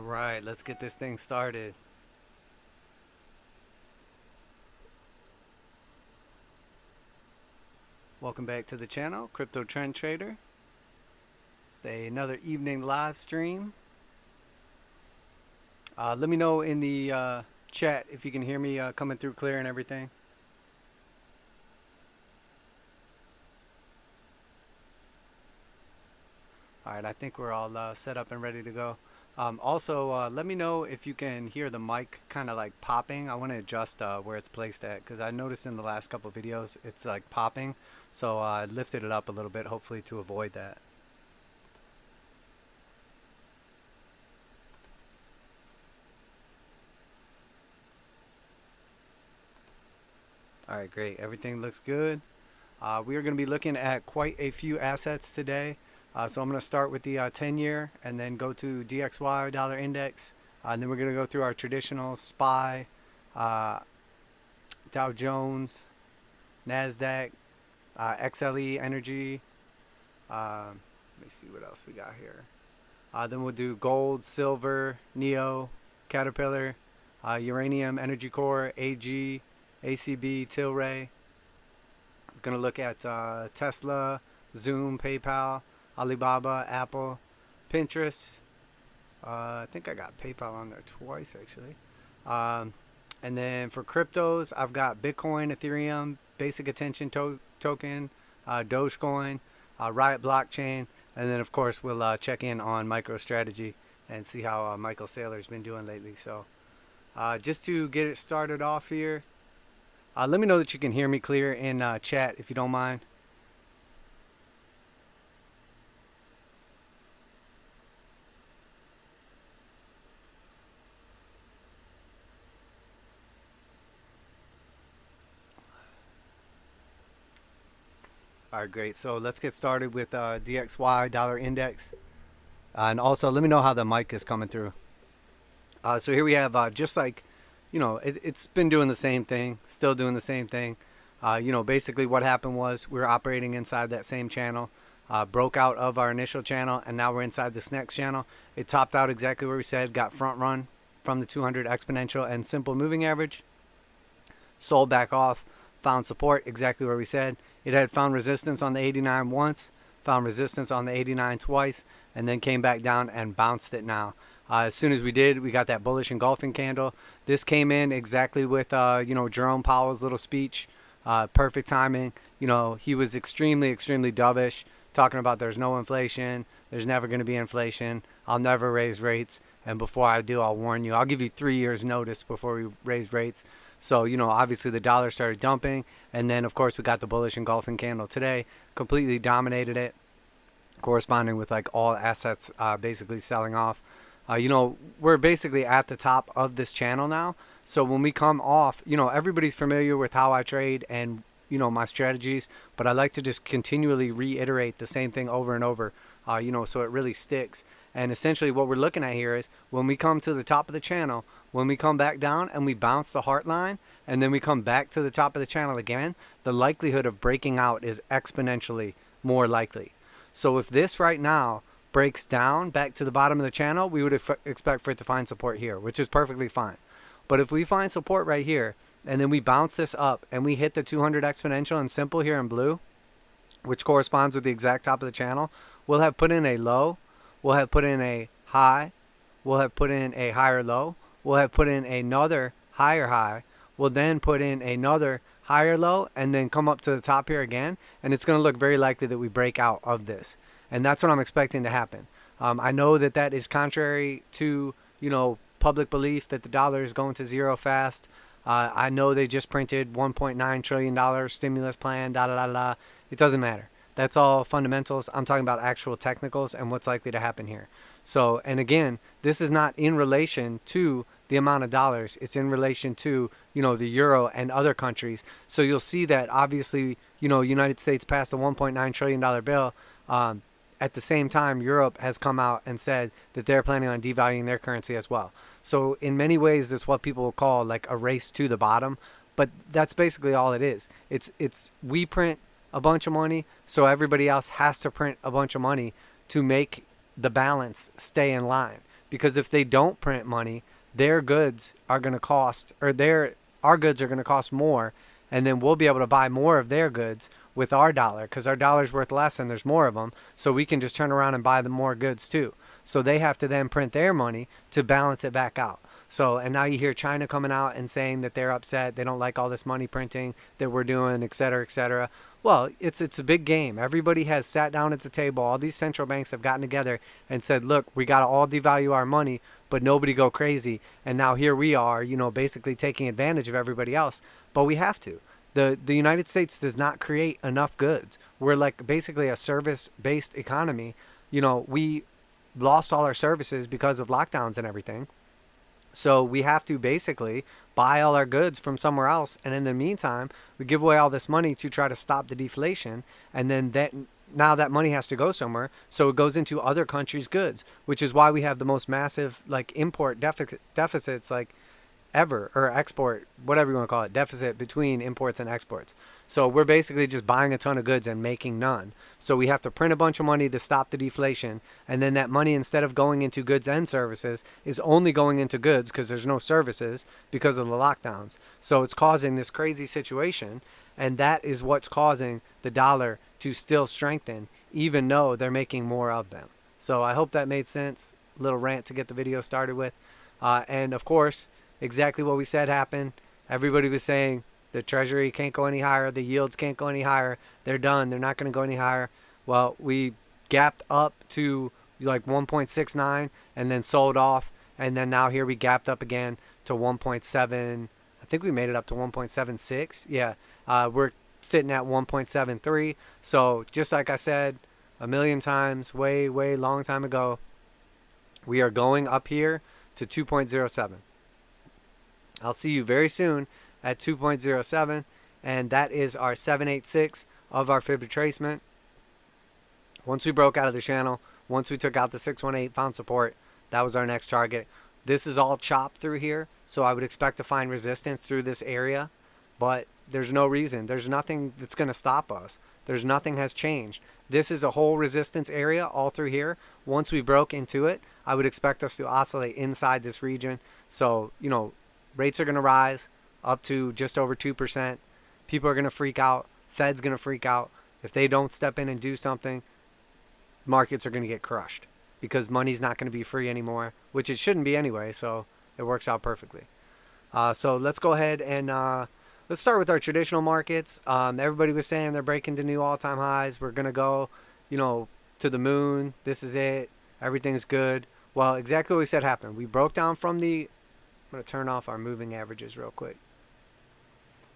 Alright, let's get this thing started. Welcome back to the channel, Crypto Trend Trader. Another evening live stream. Let me know in the chat if you can hear me coming through clear and everything. Alright, I think we're all set up and ready to go. Also, let me know if you can hear the mic kind of like popping. I want to adjust where it's placed at, because I noticed in the last couple of videos it's like popping. So I lifted it up a little bit, hopefully to avoid that. Alright, great. Everything looks good. We are going to be looking at quite a few assets today. So I'm going to start with the 10-year and then go to DXY dollar index. And then we're going to go through our traditional SPY, Dow Jones, Nasdaq, XLE energy. Let me see what else we got here. Then we'll do gold, silver, NEO, Caterpillar, uranium, energy core, AG, ACB, Tilray. I'm going to look at Tesla, Zoom, PayPal, Alibaba, Apple, Pinterest. I think I got PayPal on there twice actually. And then for cryptos, I've got Bitcoin, Ethereum, Basic Attention Token, Dogecoin, Riot Blockchain, and then of course we'll check in on MicroStrategy and see how Michael Saylor's been doing lately. So just to get it started off here, let me know that you can hear me clear in chat if you don't mind. Alright, great. So let's get started with DXY dollar index. And also let me know how the mic is coming through. So here we have just like, you know, it's been doing the same thing, still doing the same thing. You know, basically what happened was we were operating inside that same channel, broke out of our initial channel, and now we're inside this next channel. It topped out exactly where we said, got front run from the 200 exponential and simple moving average, sold back off, found support exactly where we said. It had found resistance on the 89 once, found resistance on the 89 twice, and then came back down and bounced it now. As soon as we did, we got that bullish engulfing candle. This came in exactly with, you know, Jerome Powell's little speech. Perfect timing. You know, he was extremely dovish, talking about there's no inflation, there's never going to be inflation, I'll never raise rates, and before I do, I'll warn you. I'll give you 3 years notice before we raise rates. So, you know, obviously the dollar started dumping, and then of course we got the bullish engulfing candle today, completely dominated it, corresponding with like all assets basically selling off. You know, we're basically at the top of this channel now. So when we come off, you know, everybody's familiar with how I trade and, you know, my strategies, but I like to just continually reiterate the same thing over and over, you know, so it really sticks. And essentially what we're looking at here is when we come to the top of the channel, when we come back down and we bounce the heart line, and then we come back to the top of the channel again, the likelihood of breaking out is exponentially more likely. So if this right now breaks down back to the bottom of the channel, we would expect for it to find support here, which is perfectly fine. But if we find support right here, and then we bounce this up and we hit the 200 exponential and simple here in blue, which corresponds with the exact top of the channel, we'll have put in a low, we'll have put in a high, we'll have put in a higher low, we'll have put in another higher high, we'll then put in another higher low, and then come up to the top here again, and it's going to look very likely that we break out of this. And that's what I'm expecting to happen. I know that that is contrary to, you know, public belief that the dollar is going to zero fast. I know they just printed $1.9 trillion stimulus plan, It doesn't matter. That's all fundamentals. I'm talking about actual technicals and what's likely to happen here. So, and again, this is not in relation to the amount of dollars. It's in relation to, you know, the euro and other countries. So you'll see that obviously, you know, United States passed a $1.9 trillion bill. At the same time, Europe has come out and said that they're planning on devaluing their currency as well. So in many ways, this is what people call like a race to the bottom. But that's basically all it is. It's we print a bunch of money, so everybody else has to print a bunch of money to make the balance stay in line. because if they don't print money, their goods are going to cost, or our goods are going to cost more, and then we'll be able to buy more of their goods with our dollar, because our dollar's worth less and there's more of them, so we can just turn around and buy the more goods too. So they have to then print their money to balance it back out. So, and now you hear China coming out and saying that they're upset, they don't like all this money printing that we're doing, et cetera, et cetera. Well, it's a big game. Everybody has sat down at the table. All these central banks have gotten together and said, look, we got to all devalue our money, but nobody go crazy. And now here we are, you know, basically taking advantage of everybody else. But we have to. The United States does not create enough goods. We're like basically a service-based economy. You know, we lost all our services because of lockdowns and everything. So we have to basically buy all our goods from somewhere else. And in the meantime, we give away all this money to try to stop the deflation. And then now that money has to go somewhere. So it goes into other countries' goods, which is why we have the most massive like import deficits like ever, or export, whatever you want to call it, deficit between imports and exports. So we're basically just buying a ton of goods and making none. So we have to print a bunch of money to stop the deflation. And then that money, instead of going into goods and services, is only going into goods because there's no services because of the lockdowns. So it's causing this crazy situation. And that is what's causing the dollar to still strengthen, even though they're making more of them. So I hope that made sense. Little rant to get the video started with. And of course, exactly what we said happened. Everybody was saying the treasury can't go any higher, the yields can't go any higher, they're done, they're not going to go any higher. Well, we gapped up to like 1.69 and then sold off, and then now here we gapped up again to 1.7. I think we made it up to 1.76. Yeah, we're sitting at 1.73. So just like I said a million times, way long time ago, we are going up here to 2.07. I'll see you very soon at 2.07, and that is our 786 of our fib retracement. Once we broke out of the channel, once we took out the 618, found support, that was our next target. This is all chopped through here, so I would expect to find resistance through this area, but there's no reason. There's nothing that's going to stop us. There's nothing has changed. This is a whole resistance area all through here. Once we broke into it, I would expect us to oscillate inside this region. So, you know, rates are going to rise up to just over 2%. People are going to freak out. Fed's going to freak out. If they don't step in and do something, markets are going to get crushed because money's not going to be free anymore, which it shouldn't be anyway, so it works out perfectly. So let's go ahead and let's start with our traditional markets. Everybody was saying they're breaking to new all-time highs. We're going to go, you know, to the moon. This is it. Everything's good. Well, exactly what we said happened. We broke down from the... I'm going to turn off our moving averages real quick.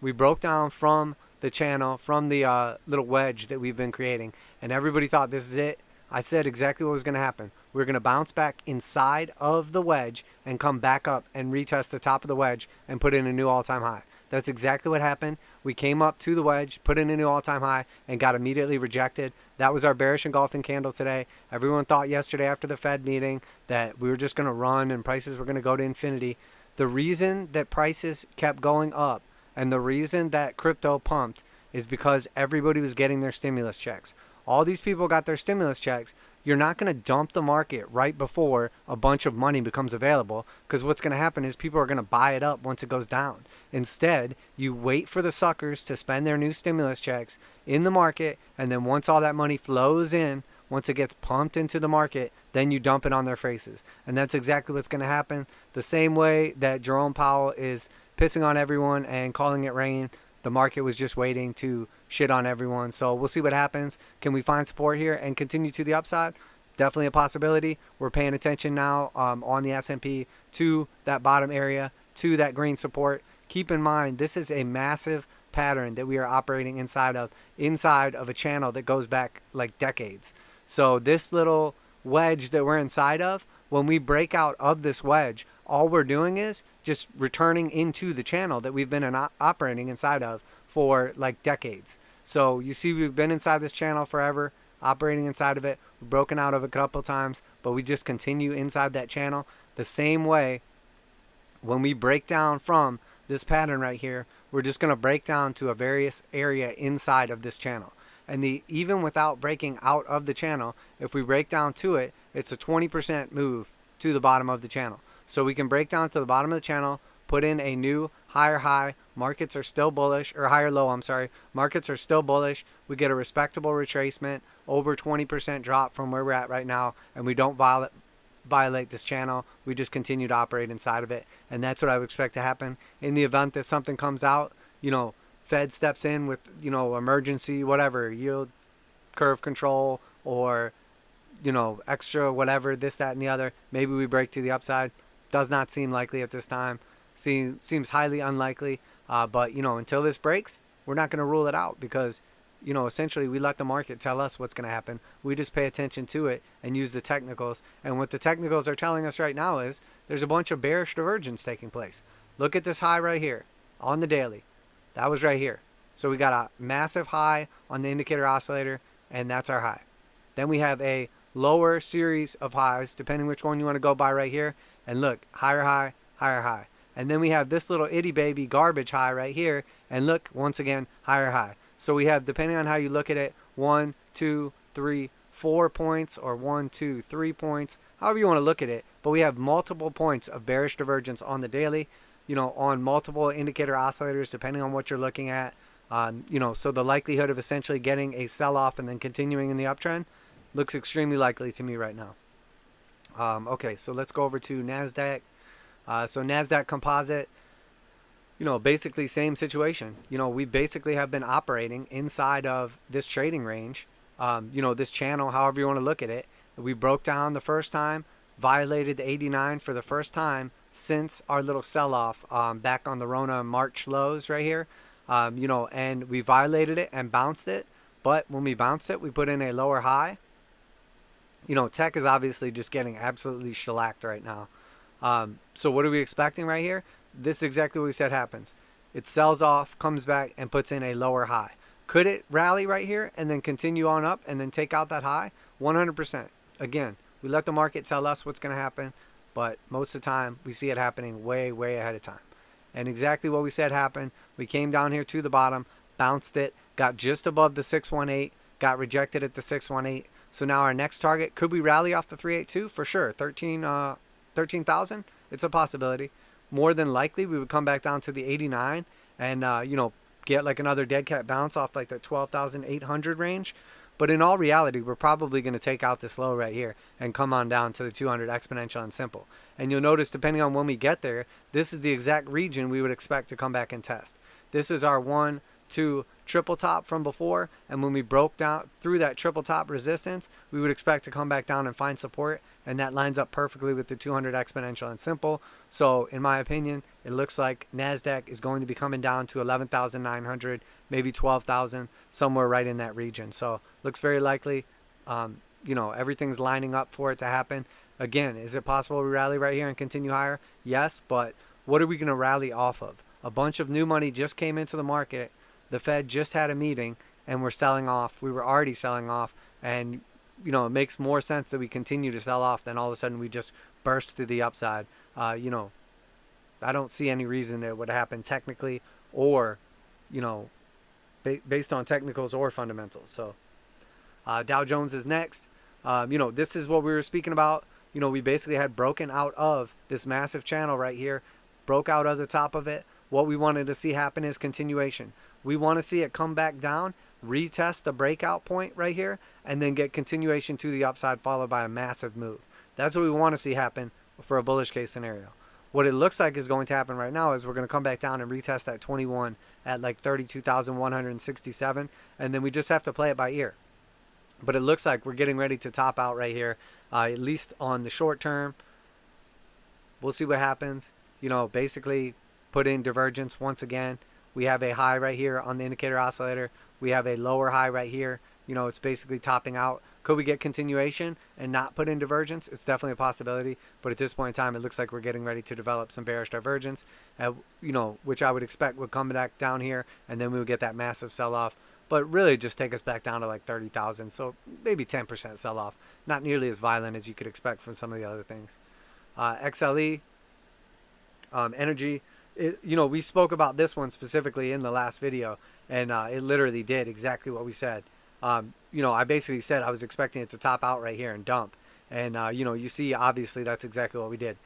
We broke down from the channel, from the little wedge that we've been creating, and everybody thought this is it. I said exactly what was going to happen. We're going to bounce back inside of the wedge and come back up and retest the top of the wedge and put in a new all-time high. That's exactly what happened. We came up to the wedge, put in a new all-time high, and got immediately rejected. That was our bearish engulfing candle today. Everyone thought yesterday after the Fed meeting that we were just going to run and prices were going to go to infinity. The reason that prices kept going up and the reason that crypto pumped is because everybody was getting their stimulus checks. All these people got their stimulus checks. You're not going to dump the market right before a bunch of money becomes available, because what's going to happen is people are going to buy it up once it goes down. Instead, you wait for the suckers to spend their new stimulus checks in the market, and then once all that money flows in, once it gets pumped into the market, then you dump it on their faces. And that's exactly what's going to happen. The same way that Jerome Powell is pissing on everyone and calling it rain, the market was just waiting to shit on everyone. So we'll see what happens. Can we find support here and continue to the upside? Definitely a possibility. We're paying attention now on the S&P to that bottom area, to that green support. Keep in mind, this is a massive pattern that we are operating inside of a channel that goes back like decades. So this little wedge that we're inside of, when we break out of this wedge, all we're doing is just returning into the channel that we've been operating inside of for like decades. So you see, we've been inside this channel forever, operating inside of it. We've broken out of it a couple times, but we just continue inside that channel. The same way, when we break down from this pattern right here, we're just going to break down to a various area inside of this channel. And even without breaking out of the channel, if we break down to it, it's a 20% move to the bottom of the channel. So we can break down to the bottom of the channel, put in a new higher high, markets are still bullish, or higher low, I'm sorry, markets are still bullish. We get a respectable retracement, over 20% drop from where we're at right now, and we don't violate this channel. We just continue to operate inside of it, and that's what I would expect to happen. In the event that something comes out, you know, Fed steps in with, you know, emergency, whatever, yield curve control, or, you know, extra whatever, this, that, and the other, maybe we break to the upside. Does not seem likely at this time. Seems highly unlikely, but, you know, until this breaks, we're not going to rule it out, because, you know, essentially we let the market tell us what's going to happen. We just pay attention to it and use the technicals. And what the technicals are telling us right now is there's a bunch of bearish divergence taking place. Look at this high right here on the daily. That was right here. So we got a massive high on the indicator oscillator, and that's our high. Then we have a lower series of highs, depending which one you want to go by right here. And look, higher high, higher high. And then we have this little itty baby garbage high right here. And look, once again, higher high. So we have, depending on how you look at it, 1, 2, 3, 4 points, or 1, 2, 3 points, however you want to look at it. But we have multiple points of bearish divergence on the daily, you know, on multiple indicator oscillators, depending on what you're looking at. You know, so the likelihood of essentially getting a sell-off and then continuing in the uptrend looks extremely likely to me right now. Okay, so let's go over to Nasdaq. So Nasdaq Composite, you know, basically same situation. You know, we basically have been operating inside of this trading range, you know, this channel, however you want to look at it. We broke down the first time, violated the 89 for the first time since our little sell-off back on the Rona March lows right here. You know, and we violated it and bounced it. But when we bounced it, we put in a lower high. You know, tech is obviously just getting absolutely shellacked right now. So what are we expecting right here? This is exactly what we said happens. It sells off, comes back, and puts in a lower high. Could it rally right here and then continue on up and then take out that high? 100%. Again, we let the market tell us what's going to happen, but most of the time we see it happening way, way ahead of time. And exactly what we said happened. We came down here to the bottom, bounced it, got just above the 618, got rejected at the 618. So now our next target, could we rally off the 382? For sure. 13,000? It's a possibility. More than likely, we would come back down to the 89 and, you know, get like another dead cat bounce off like the 12,800 range. But in all reality, we're probably going to take out this low right here and come on down to the 200 exponential and simple. And you'll notice, depending on when we get there, this is the exact region we would expect to come back and test. This is our 1, 2 triple top from before, and when we broke down through that triple top resistance, we would expect to come back down and find support, and that lines up perfectly with the 200 exponential and simple. So in my opinion, it looks like Nasdaq is going to be coming down to 11,900, maybe 12,000, somewhere right in that region. So looks very likely. You know, everything's lining up for it to happen. Again, is it possible we rally right here and continue higher? Yes, but what are we going to rally off of? A bunch of new money just came into the market. The Fed just had a meeting and we're selling off. We were already selling off, and, you know, it makes more sense that we continue to sell off than all of a sudden we just burst to the upside. You know, I don't see any reason it would happen technically or, you know, based on technicals or fundamentals. So Dow Jones is next. You know, this is what we were speaking about. You know, we basically had broken out of this massive channel right here, broke out of the top of it. What we wanted to see happen is continuation. We want to see it come back down, retest the breakout point right here, and then get continuation to the upside followed by a massive move. That's what we want to see happen for a bullish case scenario. What it looks like is going to happen right now is we're going to come back down and retest that 21 at like 32,167, and then we just have to play it by ear. But it looks like we're getting ready to top out right here, at least on the short term. We'll see what happens. You know, basically put in divergence once again. We have a high right here on the indicator oscillator. We have a lower high right here. You know, it's basically topping out. Could we get continuation and not put in divergence? It's definitely a possibility. But at this point in time, it looks like we're getting ready to develop some bearish divergence, you know, which I would expect would come back down here, and then we would get that massive sell-off. But really just take us back down to like 30,000. So maybe 10% sell-off. Not nearly as violent as you could expect from some of the other things. XLE, energy. You know, we spoke about this one specifically in the last video, and it literally did exactly what we said. You know, I basically said I was expecting it to top out right here and dump. And, you see, obviously, that's exactly what we did.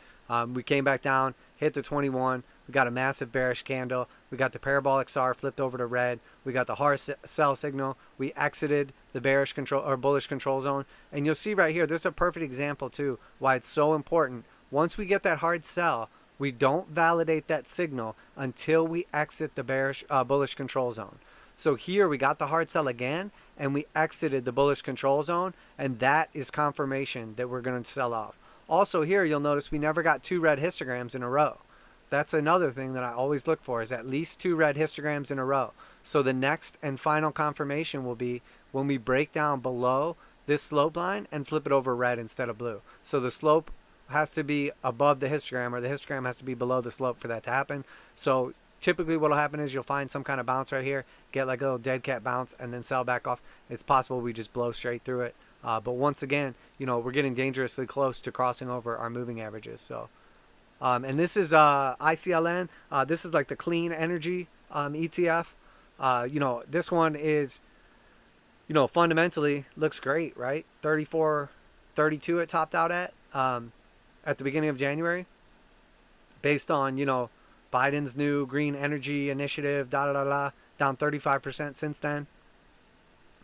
We came back down, hit the 21. We got a massive bearish candle. We got the parabolic SAR flipped over to red. We got the hard sell signal. We exited the bearish control or bullish control zone. And you'll see right here, this is a perfect example too, why it's so important. Once we get that hard sell, we don't validate that signal until we exit the bearish bullish control zone. So here we got the hard sell again, and we exited the bullish control zone, and that is confirmation that we're going to sell off. Also here, you'll notice we never got 2 red histograms in a row. That's another thing that I always look for, is at least 2 red histograms in a row. So the next and final confirmation will be when we break down below this slope line and flip it over red instead of blue. So the slope has to be above the histogram, or the histogram has to be below the slope for that to happen. So typically what will happen is you'll find some kind of bounce right here, get like a little dead cat bounce, and then sell back off. It's possible we just blow straight through it. But once again, we're getting dangerously close to crossing over our moving averages. So, and this is ICLN. This is like the clean energy ETF. This one is, fundamentally looks great, right? 34.32 it topped out at the beginning of January, based on, Biden's new green energy initiative, down 35% since then,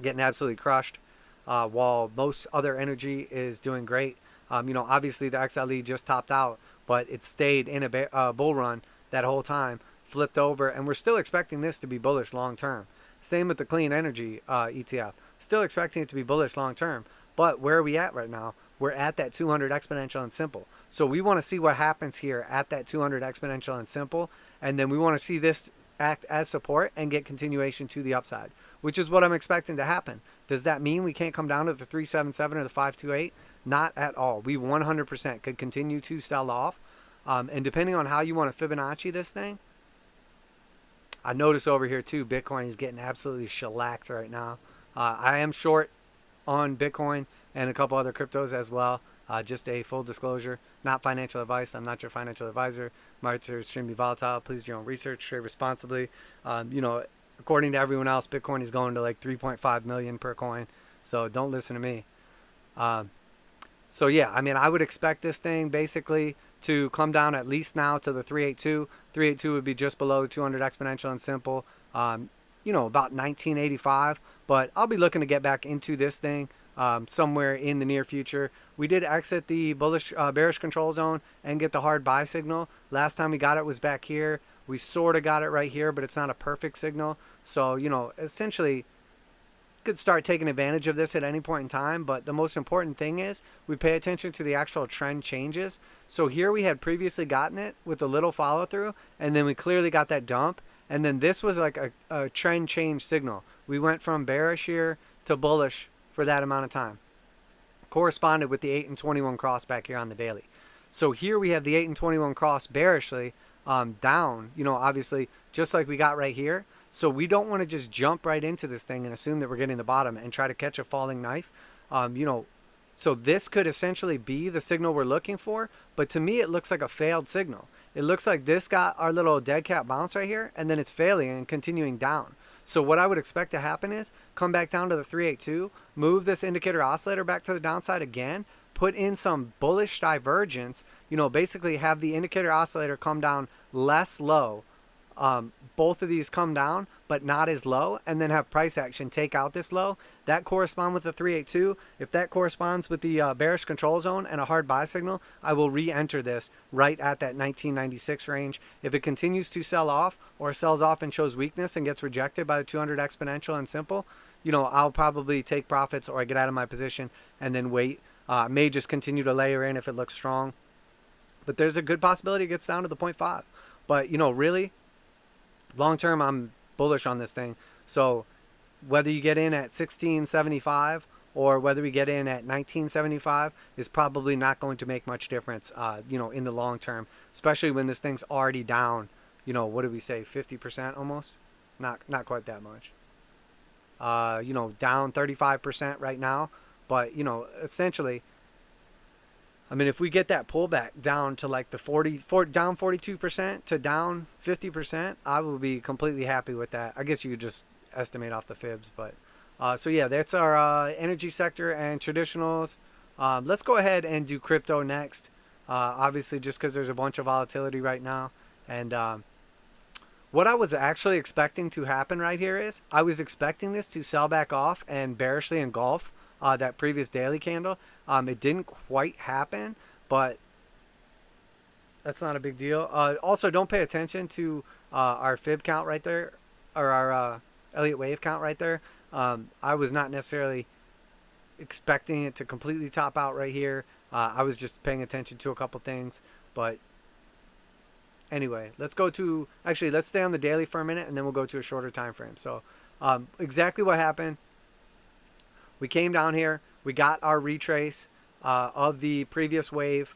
getting absolutely crushed, while most other energy is doing great. Obviously the XLE just topped out, but it stayed in a bull run that whole time, flipped over, and we're still expecting this to be bullish long term. Same with the clean energy ETF. Still expecting it to be bullish long term. But where are we at right now? We're at that 200 exponential and simple. So we want to see what happens here at that 200 exponential and simple. And then we want to see this act as support and get continuation to the upside, which is what I'm expecting to happen. Does that mean we can't come down to the 377 or the 528? Not at all. We 100% could continue to sell off. And depending on how you want to Fibonacci this thing, I notice over here too, Bitcoin is getting absolutely shellacked right now. I am short on Bitcoin and a couple other cryptos as well. Just a full disclosure, not financial advice. I'm not your financial advisor. Markets are extremely volatile. Please do your own research, trade responsibly. According to everyone else, Bitcoin is going to like 3.5 million per coin. So don't listen to me. So yeah, I would expect this thing basically to come down at least now to the 382. 382 would be just below 200 exponential and simple. About 1985. But I'll be looking to get back into this thing somewhere in the near future. We did exit the bearish control zone and get the hard buy signal. Last time we got it was back here. We sort of got it right here, but it's not a perfect signal. So, essentially could start taking advantage of this at any point in time. But the most important thing is we pay attention to the actual trend changes. So here we had previously gotten it with a little follow through, and then we clearly got that dump. And then this was like a trend change signal. We went from bearish here to bullish for that amount of time. Corresponded with the 8 and 21 cross back here on the daily. So here we have the 8 and 21 cross bearishly down, obviously just like we got right here. So we don't want to just jump right into this thing and assume that we're getting the bottom and try to catch a falling knife. So this could essentially be the signal we're looking for. But to me, it looks like a failed signal. It looks like this got our little dead cat bounce right here, and then it's failing and continuing down. So what I would expect to happen is come back down to the 382, move this indicator oscillator back to the downside again, put in some bullish divergence, basically have the indicator oscillator come down less low. Both of these come down, but not as low, and then have price action take out this low. That correspond with the 382. If that corresponds with the bearish control zone and a hard buy signal, I will re-enter this right at that 1996 range. If it continues to sell off or sells off and shows weakness and gets rejected by the 200 exponential and simple, I'll probably take profits or I get out of my position and then wait. May just continue to layer in if it looks strong. But there's a good possibility it gets down to the 0.5. But, really, long term, I'm bullish on this thing. So whether you get in at 1675 or whether we get in at 1975 is probably not going to make much difference, in the long term, especially when this thing's already down, what did we say, 50% almost? Not quite that much. Down 35% right now. But, essentially, if we get that pullback down to like the down 42% to down 50%, I will be completely happy with that. I guess you could just estimate off the fibs, but so yeah, that's our energy sector and traditionals Let's go ahead and do crypto next. Obviously, just because there's a bunch of volatility right now. And what I was actually expecting to happen right here is I was expecting this to sell back off and bearishly engulf that previous daily candle. It didn't quite happen, but that's not a big deal. Also, don't pay attention to our fib count right there, or our Elliott wave count right there. I was not necessarily expecting it to completely top out right here. I was just paying attention to a couple things. But anyway, let's stay on the daily for a minute, and then we'll go to a shorter time frame. So exactly what happened. We came down here. We got our retrace of the previous wave.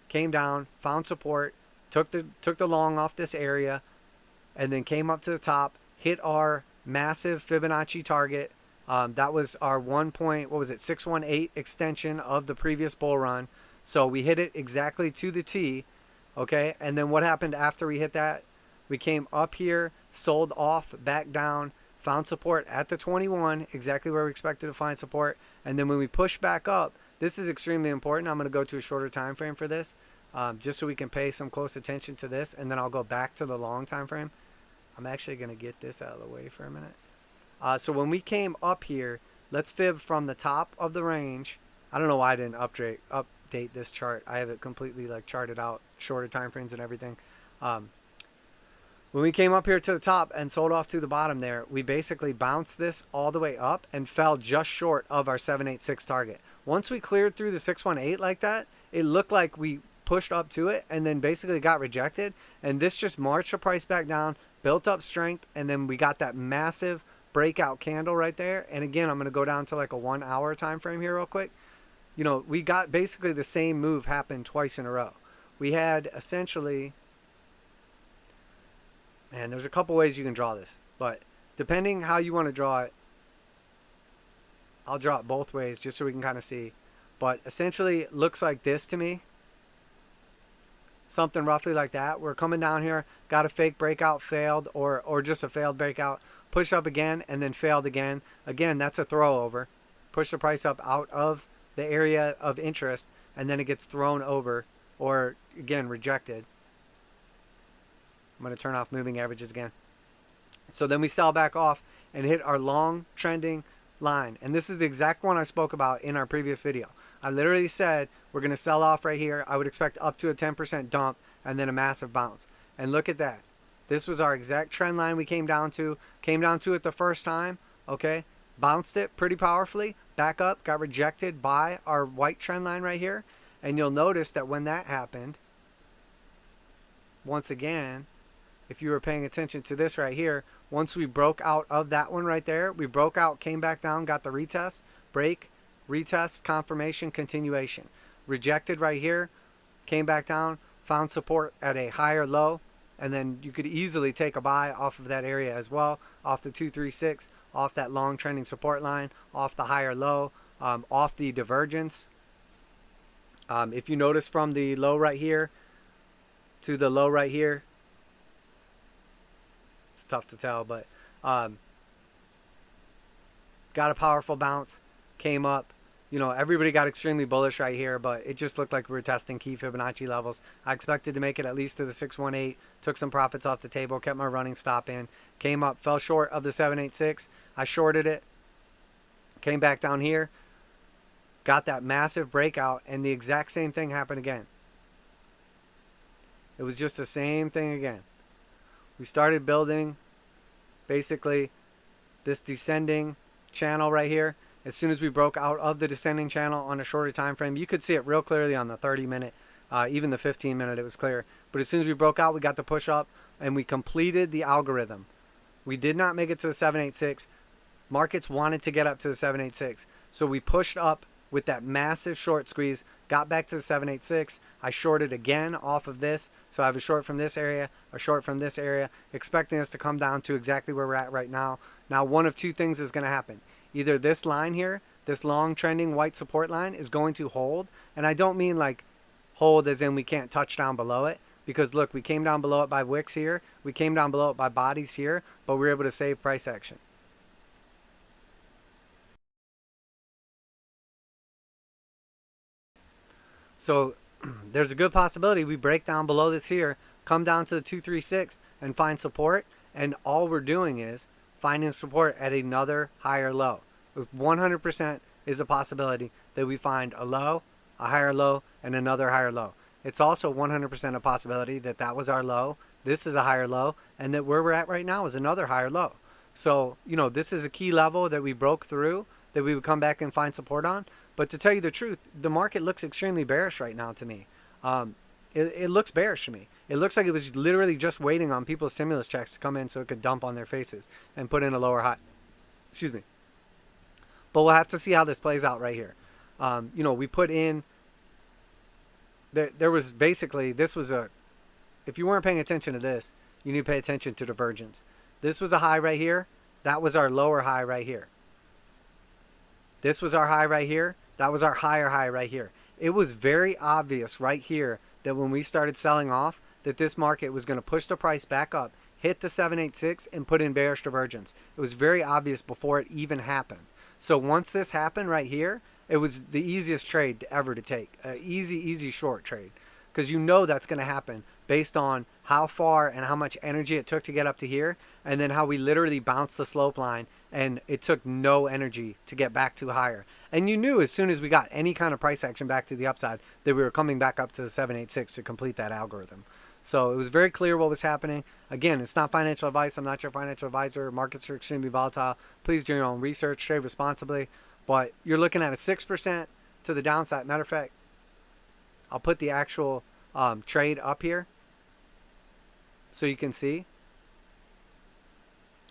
Came down, found support, took the long off this area, and then came up to the top, hit our massive Fibonacci target. That was our 618 extension of the previous bull run. So we hit it exactly to the T. Okay, and then what happened after we hit that? We came up here, sold off, back down, found support at the 21, exactly where we expected to find support. And then when we push back up, this is extremely important. I'm going to go to a shorter time frame for this, just so we can pay some close attention to this, and then I'll go back to the long time frame. I'm actually going to get this out of the way for a minute. So when we came up here, let's fib from the top of the range. I don't know why I didn't update this chart. I have it completely like charted out, shorter time frames and everything. When we came up here to the top and sold off to the bottom there, we basically bounced this all the way up and fell just short of our 786 target. Once we cleared through the 618 like that, it looked like we pushed up to it and then basically got rejected. And this just marched the price back down, built up strength, and then we got that massive breakout candle right there. And again, I'm going to go down to like a 1 hour time frame here real quick. You know, we got basically the same move happen twice in a row. We had essentially... And there's a couple ways you can draw this, but depending how you want to draw it, I'll draw it both ways just so we can kind of see. But essentially it looks like this to me. Something roughly like that. We're coming down here, got a fake breakout, failed, or just a failed breakout, push up again, and then failed again. Again, that's a throw over. Push the price up out of the area of interest, and then it gets thrown over, or again, rejected. I'm going to turn off moving averages again. So then we sell back off and hit our long trending line. And this is the exact one I spoke about in our previous video. I literally said we're going to sell off right here. I would expect up to a 10% dump and then a massive bounce. And look at that. This was our exact trend line we came down to. Came down to it the first time. Okay. Bounced it pretty powerfully. Back up. Got rejected by our white trend line right here. And you'll notice that when that happened, once again, if you were paying attention to this right here, once we broke out of that one right there, we broke out, came back down, got the retest, break, retest, confirmation, continuation. Rejected right here, came back down, found support at a higher low, and then you could easily take a buy off of that area as well, off the 236, off that long trending support line, off the higher low, off the divergence. If you notice from the low right here to the low right here, it's tough to tell, but got a powerful bounce, came up. You know, everybody got extremely bullish right here, but it just looked like we were testing key Fibonacci levels. I expected to make it at least to the 618, took some profits off the table, kept my running stop in, came up, fell short of the 786. I shorted it, came back down here, got that massive breakout, and the exact same thing happened again. It was just the same thing again. We started building basically this descending channel right here. As soon as we broke out of the descending channel on a shorter time frame, you could see it real clearly on the 30-minute, even the 15-minute, it was clear. But as soon as we broke out, we got the push up and we completed the algorithm. We did not make it to the 786. Markets wanted to get up to the 786. So we pushed up with that massive short squeeze, got back to the 786. I shorted again off of this. So I have a short from this area, a short from this area, expecting us to come down to exactly where we're at right now. Now, one of two things is going to happen. Either this line here, this long trending white support line is going to hold. And I don't mean like hold as in we can't touch down below it. Because look, we came down below it by wicks here. We came down below it by bodies here. But we were able to save price action. So there's a good possibility we break down below this here, come down to the 236 and find support, and all we're doing is finding support at another higher low. 100% is a possibility that we find a low, a higher low, and another higher low. It's also 100% a possibility that that was our low, this is a higher low, and that where we're at right now is another higher low. So, this is a key level that we broke through, that we would come back and find support on. But to tell you the truth, the market looks extremely bearish right now to me. It looks bearish to me. It looks like it was literally just waiting on people's stimulus checks to come in so it could dump on their faces and put in a lower high. Excuse me. But we'll have to see how this plays out right here. We put in, there was basically, this was if you weren't paying attention to this, you need to pay attention to divergence. This was a high right here. That was our lower high right here. This was our high right here. That was our higher high right here. It was very obvious right here that when we started selling off, that this market was going to push the price back up, hit the 786, and put in bearish divergence. It was very obvious before it even happened. So once this happened right here, it was the easiest trade ever to take. Easy short trade. Because that's going to happen based on how far and how much energy it took to get up to here, and then how we literally bounced the slope line and it took no energy to get back to higher. And you knew as soon as we got any kind of price action back to the upside that we were coming back up to the 786 to complete that algorithm. So it was very clear what was happening. Again, it's not financial advice. I'm not your financial advisor. Markets are extremely volatile. Please do your own research. Trade responsibly. But you're looking at a 6% to the downside. Matter of fact, I'll put the actual trade up here so you can see.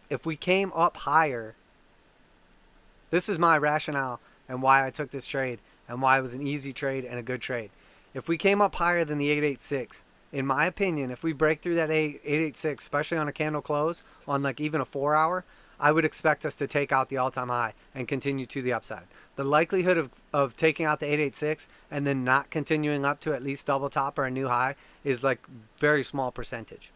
If we came up higher, this is my rationale and why I took this trade and why it was an easy trade and a good trade. If we came up higher than the 886, in my opinion, if we break through that 886, especially on a candle close, on like even a 4-hour, I would expect us to take out the all-time high and continue to the upside. The likelihood of taking out the 886 and then not continuing up to at least double top or a new high is like very small percentage.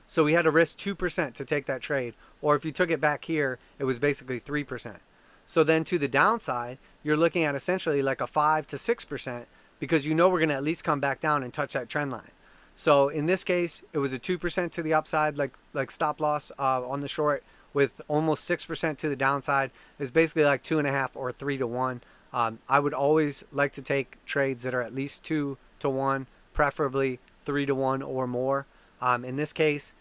So we had to risk 2% to take that trade. Or if you took it back here, it was basically 3%. So then to the downside, you're looking at essentially like a 5 to 6% because we're going to at least come back down and touch that trend line. So in this case, it was a 2% to the upside, like stop loss on the short, with almost 6% to the downside. It's basically like 2.5 or 3 to 1. I would always like to take trades that are at least 2 to 1, preferably 3 to 1 or more. In this case,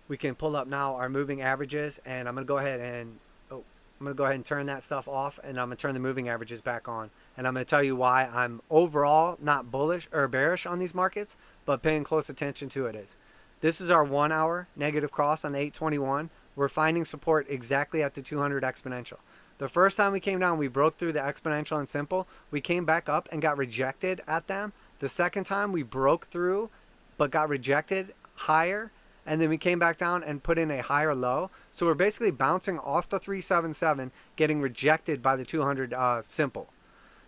we can pull up now our moving averages, and I'm going to go ahead and turn that stuff off, and I'm going to turn the moving averages back on. And I'm going to tell you why I'm overall not bullish or bearish on these markets, but paying close attention to it is. This is our 1 hour negative cross on the 821. We're finding support exactly at the 200 exponential. The first time we came down, we broke through the exponential and simple. We came back up and got rejected at them. The second time we broke through, but got rejected higher. And then we came back down and put in a higher low. So we're basically bouncing off the 377, getting rejected by the 200 simple.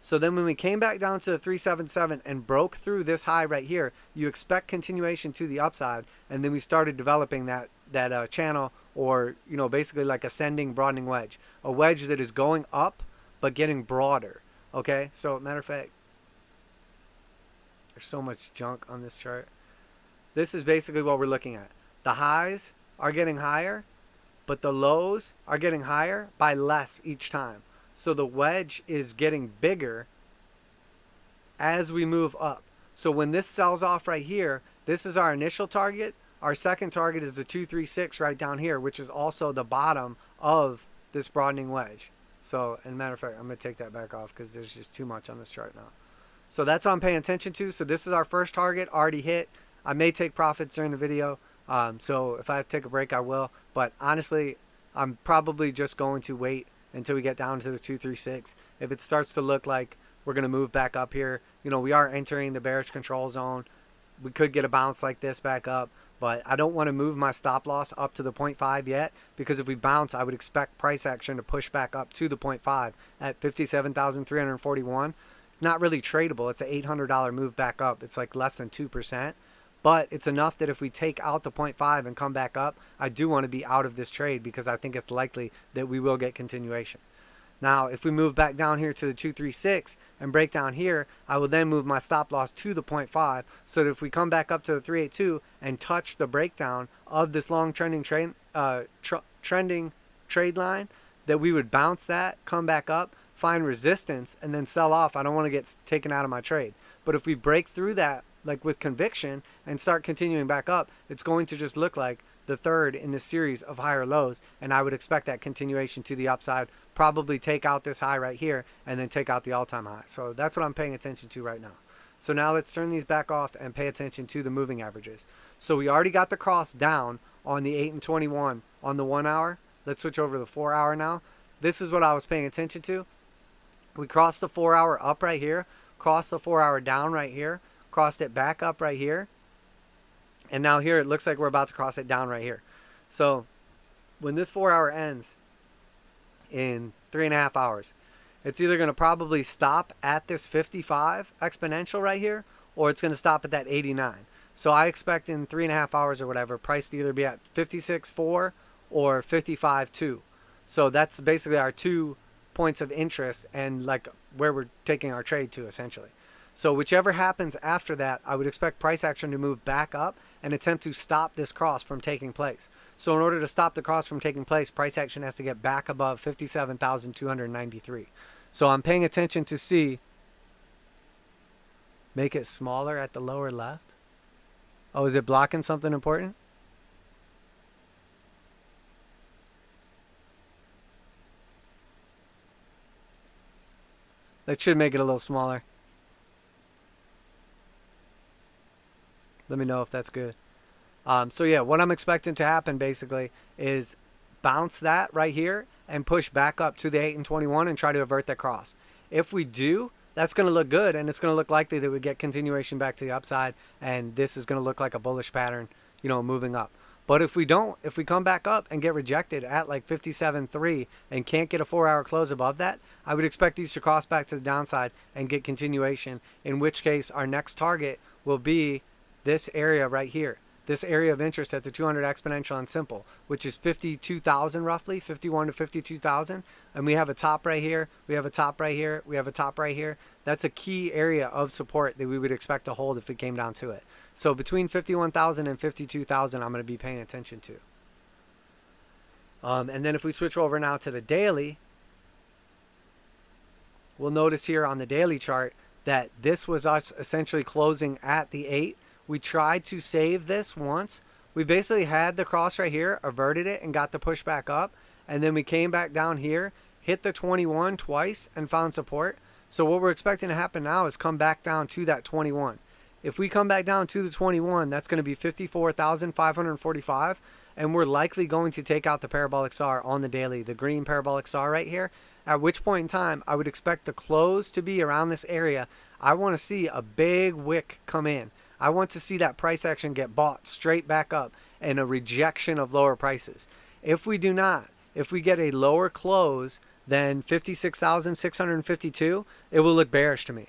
So then when we came back down to the 377 and broke through this high right here, you expect continuation to the upside. And then we started developing that channel, or basically like ascending broadening wedge. A wedge that is going up but getting broader. Okay, so matter of fact, there's so much junk on this chart. This is basically what we're looking at. The highs are getting higher, but the lows are getting higher by less each time. So the wedge is getting bigger as we move up. So when this sells off right here, this is our initial target. Our second target is the 236 right down here, which is also the bottom of this broadening wedge. So, as a matter of fact, I'm going to take that back off because there's just too much on this chart now. So that's what I'm paying attention to. So this is our first target already hit. I may take profits during the video. So if I have to take a break, I will. But honestly, I'm probably just going to wait until we get down to the 236. If it starts to look like we're going to move back up here, we are entering the bearish control zone. We could get a bounce like this back up, but I don't want to move my stop loss up to the 0.5 yet, because if we bounce, I would expect price action to push back up to the 0.5 at 57,341. Not really tradable. It's an $800 move back up. It's like less than 2%. But it's enough that if we take out the 0.5 and come back up, I do want to be out of this trade because I think it's likely that we will get continuation. Now, if we move back down here to the 236 and break down here, I will then move my stop loss to the 0.5 so that if we come back up to the 382 and touch the breakdown of this long trending trade line, that we would bounce that, come back up, find resistance, and then sell off. I don't want to get taken out of my trade. But if we break through that, like with conviction, and start continuing back up, it's going to just look like the third in this series of higher lows, and I would expect that continuation to the upside, probably take out this high right here, and then take out the all-time high. So that's what I'm paying attention to right now. So now let's turn these back off and pay attention to the moving averages. So we already got the cross down on the 8 and 21 on the 1 hour. Let's switch over to the 4 hour now. This is what I was paying attention to. We crossed the 4 hour up right here, crossed the 4 hour down right here, crossed it back up right here, and now here it looks like we're about to cross it down right here. So when this 4 hour ends in 3.5 hours, it's either going to probably stop at this 55 exponential right here, or it's going to stop at that 89. So I expect in 3.5 hours or whatever, price to either be at 56.4 or 55.2. So that's basically our 2 points of interest and like where we're taking our trade to essentially. So whichever happens after that, I would expect price action to move back up and attempt to stop this cross from taking place. So in order to stop the cross from taking place, price action has to get back above 57,293. So I'm paying attention to see, make it smaller at the lower left. Oh, is it blocking something important? That should make it a little smaller. Let me know if that's good. So yeah, what I'm expecting to happen basically is bounce that right here and push back up to the 8 and 21 and try to avert that cross. If we do, that's going to look good, and it's going to look likely that we get continuation back to the upside, and this is going to look like a bullish pattern, you know, moving up. But if we don't, if we come back up and get rejected at like 57.3 and can't get a 4 hour close above that, I would expect these to cross back to the downside and get continuation, in which case our next target will be this area right here, this area of interest at the 200 exponential and simple, which is 52,000 roughly, 51 to 52,000. And we have a top right here, we have a top right here, we have a top right here. That's a key area of support that we would expect to hold if it came down to it. So between 51,000 and 52,000, I'm going to be paying attention to. And then if we switch over now to the daily, we'll notice here on the daily chart that this was us essentially closing at the 8. We tried to save this once. We basically had the cross right here, averted it, and got the push back up. And then we came back down here, hit the 21 twice, and found support. So what we're expecting to happen now is come back down to that 21. If we come back down to the 21, that's going to be 54,545. And we're likely going to take out the parabolic SAR on the daily, the green parabolic SAR right here. At which point in time, I would expect the close to be around this area. I want to see a big wick come in. I want to see that price action get bought straight back up and a rejection of lower prices. If we do not, if we get a lower close than 56,652, it will look bearish to me.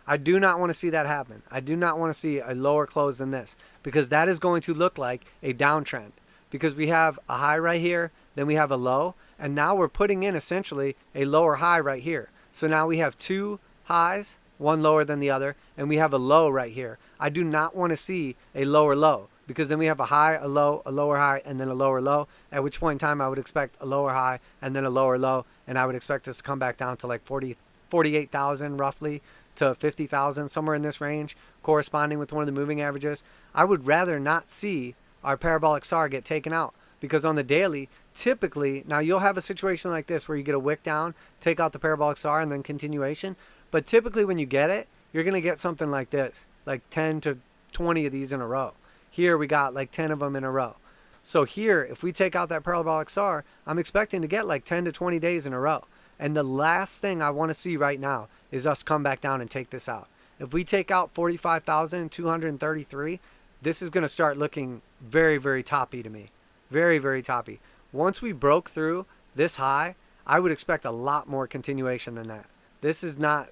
I do not want to see that happen. I do not want to see a lower close than this, because that is going to look like a downtrend, because we have a high right here, then we have a low, and now we're putting in essentially a lower high right here. So now we have two highs, one lower than the other, and we have a low right here. I do not want to see a lower low, because then we have a high, a low, a lower high, and then a lower low, at which point in time I would expect a lower high and then a lower low, and I would expect us to come back down to like 48,000 roughly to 50,000, somewhere in this range, corresponding with one of the moving averages. I would rather not see our parabolic SAR get taken out, because on the daily, typically, now you'll have a situation like this where you get a wick down, take out the parabolic SAR, and then continuation. But typically when you get it, you're going to get something like this, like 10 to 20 of these in a row. Here we got like 10 of them in a row. So here, if we take out that parabolic SAR, I'm expecting to get like 10 to 20 days in a row. And the last thing I want to see right now is us come back down and take this out. If we take out 45,233, this is going to start looking very, very toppy to me. Very, very toppy. Once we broke through this high, I would expect a lot more continuation than that. This is not,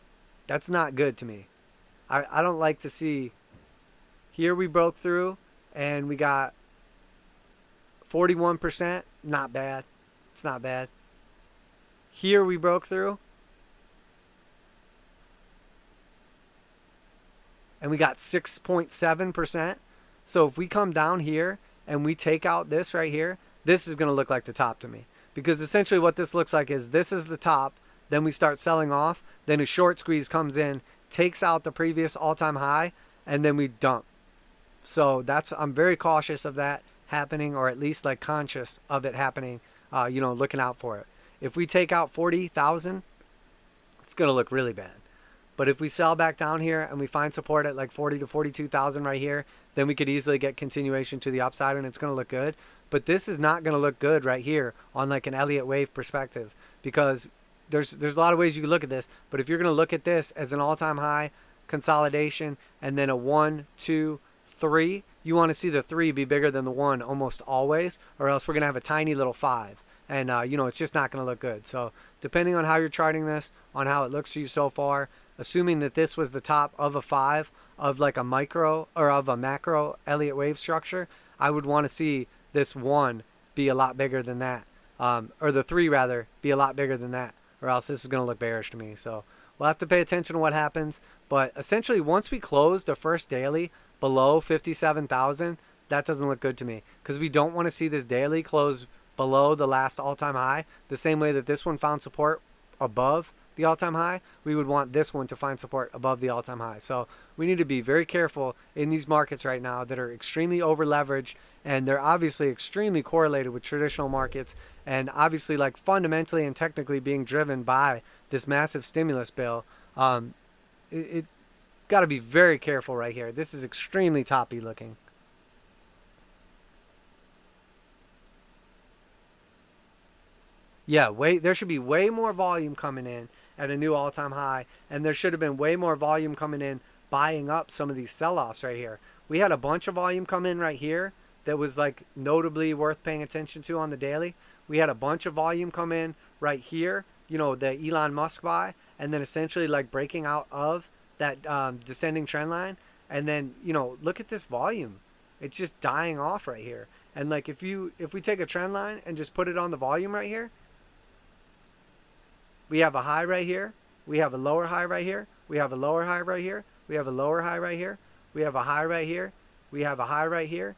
that's not good to me. I don't like to see, here we broke through and we got 41%, not bad. It's not bad. Here we broke through. And we got 6.7%. So if we come down here and we take out this right here, this is going to look like the top to me. Because essentially what this looks like is this is the top, then we start selling off, then a short squeeze comes in, takes out the previous all-time high, and then we dump. So I'm very cautious of that happening, or at least like conscious of it happening, looking out for it. If we take out 40,000, it's going to look really bad. But if we sell back down here and we find support at like 40 to 42,000 right here, then we could easily get continuation to the upside and it's going to look good. But this is not going to look good right here on like an Elliott wave perspective, because there's a lot of ways you can look at this. But if you're going to look at this as an all-time high consolidation and then a 1, 2, 3, you want to see the 3 be bigger than the 1 almost always, or else we're going to have a tiny little 5. And, it's just not going to look good. So depending on how you're charting this, on how it looks to you so far, assuming that this was the top of a 5 of like a micro or of a macro Elliott wave structure, I would want to see this 1 be a lot bigger than that. Or the 3 rather be a lot bigger than that, or else this is going to look bearish to me. So we'll have to pay attention to what happens. But essentially once we close the first daily below 57,000, that doesn't look good to me, because we don't want to see this daily close below the last all-time high. The same way that this one found support above the all-time high, we would want this one to find support above the all-time high. So we need to be very careful in these markets right now that are extremely over-leveraged, and they're obviously extremely correlated with traditional markets, and obviously like fundamentally and technically being driven by this massive stimulus bill. It got to be very careful right here. This is extremely toppy looking. Yeah, there should be way more volume coming in at a new all-time high, and there should have been way more volume coming in buying up some of these sell-offs right here. We had a bunch of volume come in right here that was like notably worth paying attention to on the daily. We had a bunch of volume come in right here, the Elon Musk buy, and then essentially like breaking out of that descending trend line. And then, look at this volume. It's just dying off right here. And like if we take a trend line and just put it on the volume right here, we have a high right here. We have a lower high right here. We have a lower high right here. We have a lower high right here. We have a high right here. We have a high right here.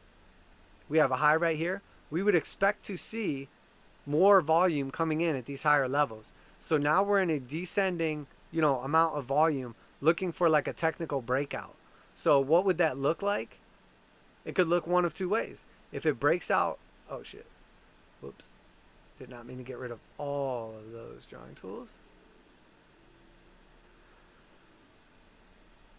We have a high right here. We would expect to see more volume coming in at these higher levels. So now we're in a descending, amount of volume looking for like a technical breakout. So what would that look like? It could look one of two ways. If it breaks out, oh shit. Whoops. Did not mean to get rid of all of those drawing tools.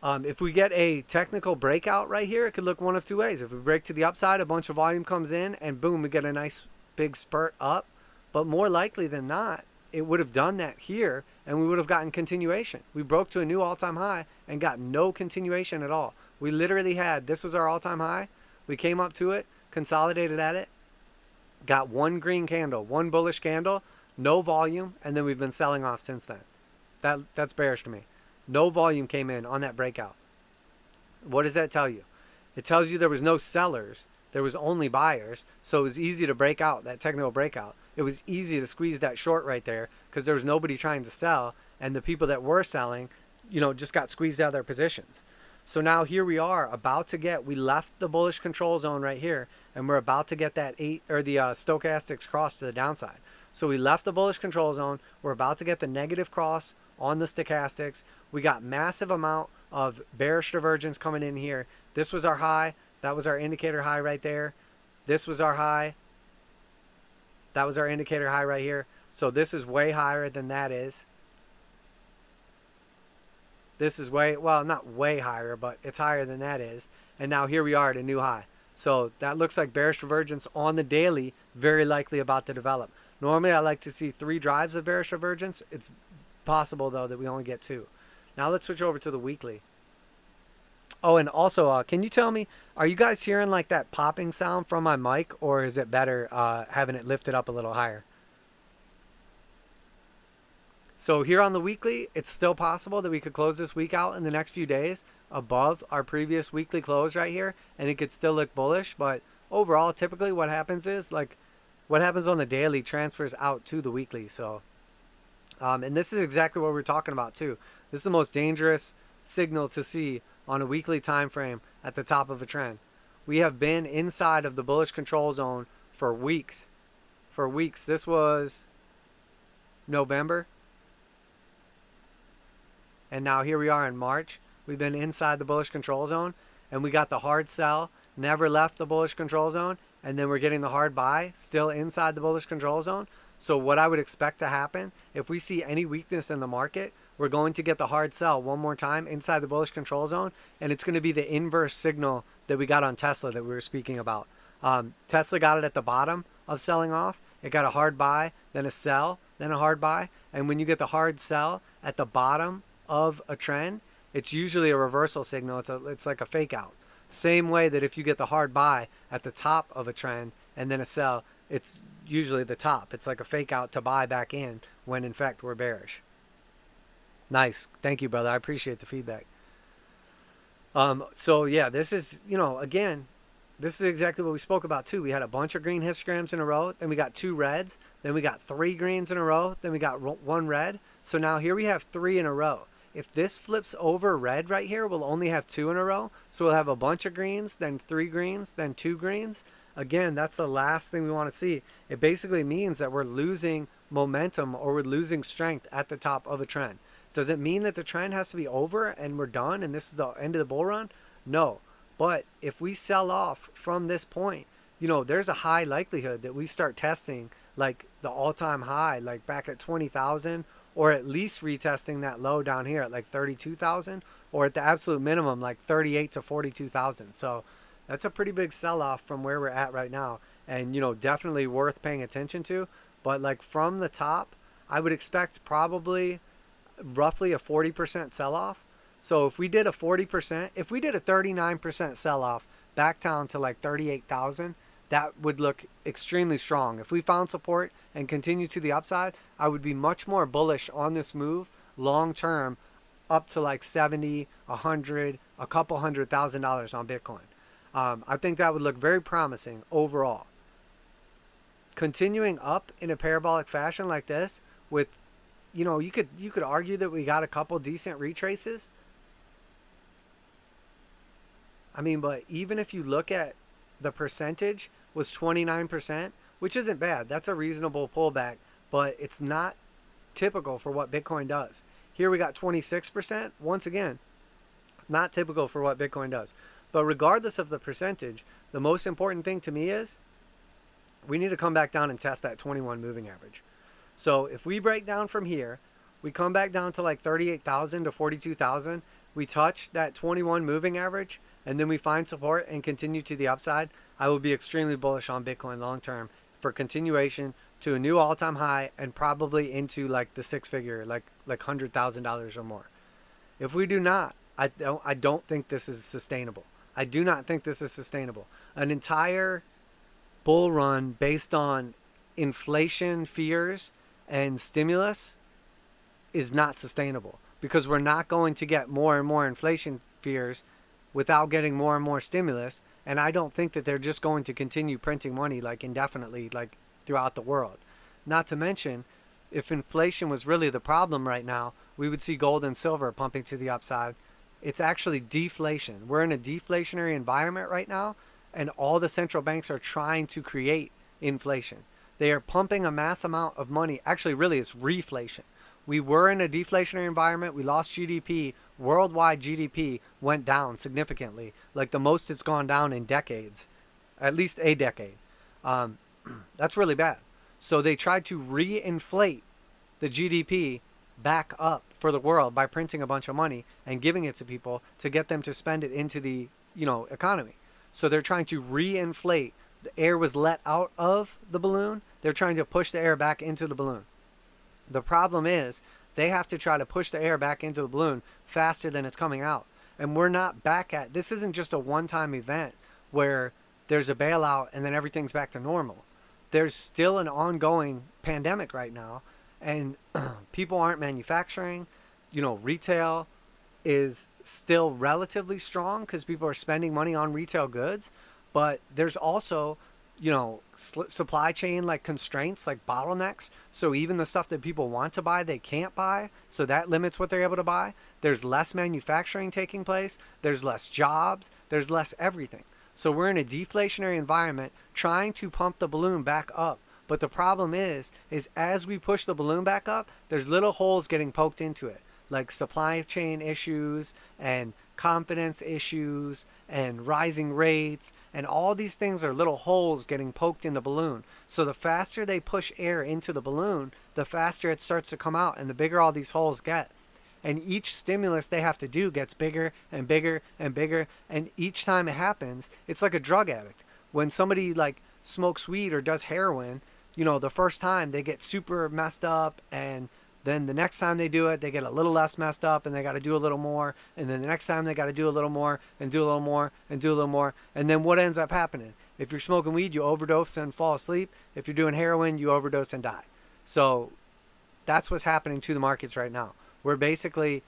If we get a technical breakout right here, it could look one of two ways. If we break to the upside, a bunch of volume comes in, and boom, we get a nice big spurt up. But more likely than not, it would have done that here, and we would have gotten continuation. We broke to a new all-time high and got no continuation at all. We literally had, this was our all-time high. We came up to it, consolidated at it, got one green candle, one bullish candle, no volume, and then we've been selling off since then. That's bearish to me. No volume came in on that breakout. What does that tell you? It tells you there was no sellers. There was only buyers. So it was easy to break out, that technical breakout. It was easy to squeeze that short right there because there was nobody trying to sell. And the people that were selling, just got squeezed out of their positions. So now here we are we left the bullish control zone right here, and we're about to get that the stochastics cross to the downside. So we left the bullish control zone. We're about to get the negative cross on the stochastics. We got massive amount of bearish divergence coming in here. This was our high. That was our indicator high right there. This was our high. That was our indicator high right here. So this is way higher than that is. This is not way higher, but it's higher than that is. And now here we are at a new high. So that looks like bearish divergence on the daily, very likely about to develop. Normally I like to see 3 drives of bearish divergence. It's possible though that we only get 2. Now let's switch over to the weekly. Oh, and also, can you tell me, are you guys hearing like that popping sound from my mic, or is it better having it lifted up a little higher? So here on the weekly, it's still possible that we could close this week out in the next few days above our previous weekly close right here, and it could still look bullish. But overall, typically what happens is what happens on the daily transfers out to the weekly. So And this is exactly what we're talking about too. This is the most dangerous signal to see on a weekly time frame at the top of a trend. We have been inside of the bullish control zone for weeks. For weeks. This was November. And now here we are in March. We've been inside the bullish control zone, and we got the hard sell, never left the bullish control zone, and then we're getting the hard buy, still inside the bullish control zone. So what I would expect to happen, if we see any weakness in the market, we're going to get the hard sell one more time inside the bullish control zone, and it's going to be the inverse signal that we got on Tesla that we were speaking about. Tesla got it at the bottom of selling off. It got a hard buy, then a sell, then a hard buy. And when you get the hard sell at the bottom of a trend, it's usually a reversal signal. It's like a fake out. Same way that if you get the hard buy at the top of a trend and then a sell, it's usually the top. It's like a fake out to buy back in when in fact we're bearish. Nice. Thank you, brother. I appreciate the feedback. So yeah, this is, again, this is exactly what we spoke about too. We had a bunch of green histograms in a row, then we got 2 reds, then we got 3 greens in a row, then we got 1 red. So now here we have 3 in a row. If this flips over red right here, we'll only have 2 in a row. So we'll have a bunch of greens, then 3 greens, then 2 greens. Again, that's the last thing we want to see. It basically means that we're losing momentum or we're losing strength at the top of a trend. Does it mean that the trend has to be over and we're done and this is the end of the bull run? No. But if we sell off from this point, there's a high likelihood that we start testing like the all-time high, like back at 20,000, or at least retesting that low down here at like 32,000, or at the absolute minimum, like 38 to 42,000. So that's a pretty big sell-off from where we're at right now, and definitely worth paying attention to. But like from the top, I would expect probably roughly a 40% sell-off. So if we did a 40%, if we did a 39% sell-off back down to like 38,000, that would look extremely strong. If we found support and continue to the upside, I would be much more bullish on this move long term, up to like 70, 100, a couple $100,000 on Bitcoin. I think that would look very promising overall. Continuing up in a parabolic fashion like this, with, you could argue that we got a couple decent retraces. I mean, but even if you look at the percentage was 29%, which isn't bad. That's a reasonable pullback, but it's not typical for what Bitcoin does. Here we got 26%. Once again, not typical for what Bitcoin does. But regardless of the percentage, the most important thing to me is we need to come back down and test that 21 moving average. So if we break down from here, we come back down to like 38,000 to 42,000, we touch that 21 moving average, and then we find support and continue to the upside, I will be extremely bullish on Bitcoin long term for continuation to a new all-time high and probably into like the 6-figure, like $100,000 or more. If we do not, I don't think this is sustainable. I do not think this is sustainable. An entire bull run based on inflation fears and stimulus is not sustainable, because we're not going to get more and more inflation fears without getting more and more stimulus. And I don't think that they're just going to continue printing money like indefinitely, like throughout the world. Not to mention, if inflation was really the problem right now, we would see gold and silver pumping to the upside. It's actually deflation. We're in a deflationary environment right now, and all the central banks are trying to create inflation. They are pumping a mass amount of money. Actually, really, it's reflation. We were in a deflationary environment. We lost GDP. Worldwide GDP went down significantly, like the most it's gone down in decades, at least a decade. That's really bad. So they tried to reinflate the GDP back up for the world by printing a bunch of money and giving it to people to get them to spend it into the economy. So they're trying to reinflate. The air was let out of the balloon. They're trying to push the air back into the balloon. The problem is they have to try to push the air back into the balloon faster than it's coming out. And we're not back at, this isn't just a one-time event where there's a bailout and then everything's back to normal. There's still an ongoing pandemic right now, and people aren't manufacturing. Retail is still relatively strong because people are spending money on retail goods, but there's also supply chain like constraints, like bottlenecks. So even the stuff that people want to buy, they can't buy. So that limits what they're able to buy. There's less manufacturing taking place. There's less jobs. There's less everything. So we're in a deflationary environment trying to pump the balloon back up. But the problem is as we push the balloon back up, there's little holes getting poked into it, like supply chain issues and confidence issues and rising rates, and all these things are little holes getting poked in the balloon. So the faster they push air into the balloon, the faster it starts to come out, and the bigger all these holes get. And each stimulus they have to do gets bigger and bigger and bigger, and each time it happens, it's like a drug addict. When somebody like smokes weed or does heroin, the first time they get super messed up, and then the next time they do it, they get a little less messed up and they got to do a little more. And then the next time they got to do a little more and do a little more and do a little more. And then what ends up happening? If you're smoking weed, you overdose and fall asleep. If you're doing heroin, you overdose and die. So that's what's happening to the markets right now. We're basically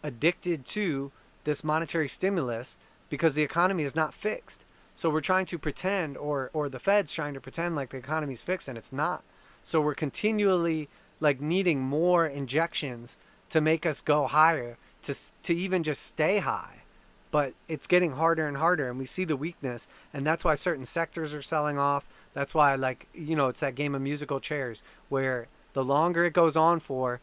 addicted to this monetary stimulus because the economy is not fixed. So we're trying to pretend, or the Fed's trying to pretend like the economy's fixed, and it's not. So we're continually like needing more injections to make us go higher, to even just stay high. But it's getting harder and harder, and we see the weakness, and that's why certain sectors are selling off. That's why, like, it's that game of musical chairs, where the longer it goes on for,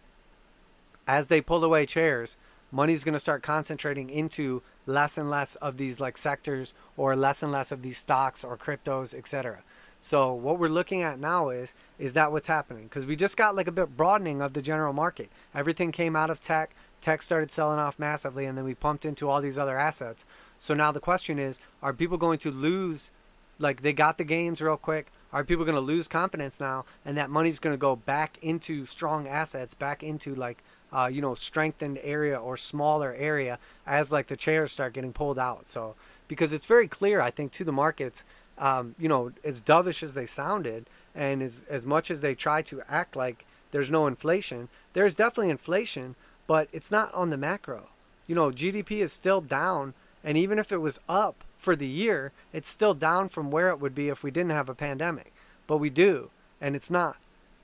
as they pull away chairs, money's going to start concentrating into less and less of these like sectors, or less and less of these stocks or cryptos, etc. So what we're looking at now is that what's happening? Because we just got like a bit broadening of the general market. Everything came out of tech. Tech started selling off massively, and then we pumped into all these other assets. So now the question is, are people going to lose, like they got the gains real quick? Are people going to lose confidence now, and that money's going to go back into strong assets, back into like, strengthened area or smaller area as like the chairs start getting pulled out? So because it's very clear, I think, to the markets, as dovish as they sounded, and as much as they try to act like there's no inflation, there's definitely inflation, but it's not on the macro. GDP is still down, and even if it was up for the year, it's still down from where it would be if we didn't have a pandemic. But we do, and it's not.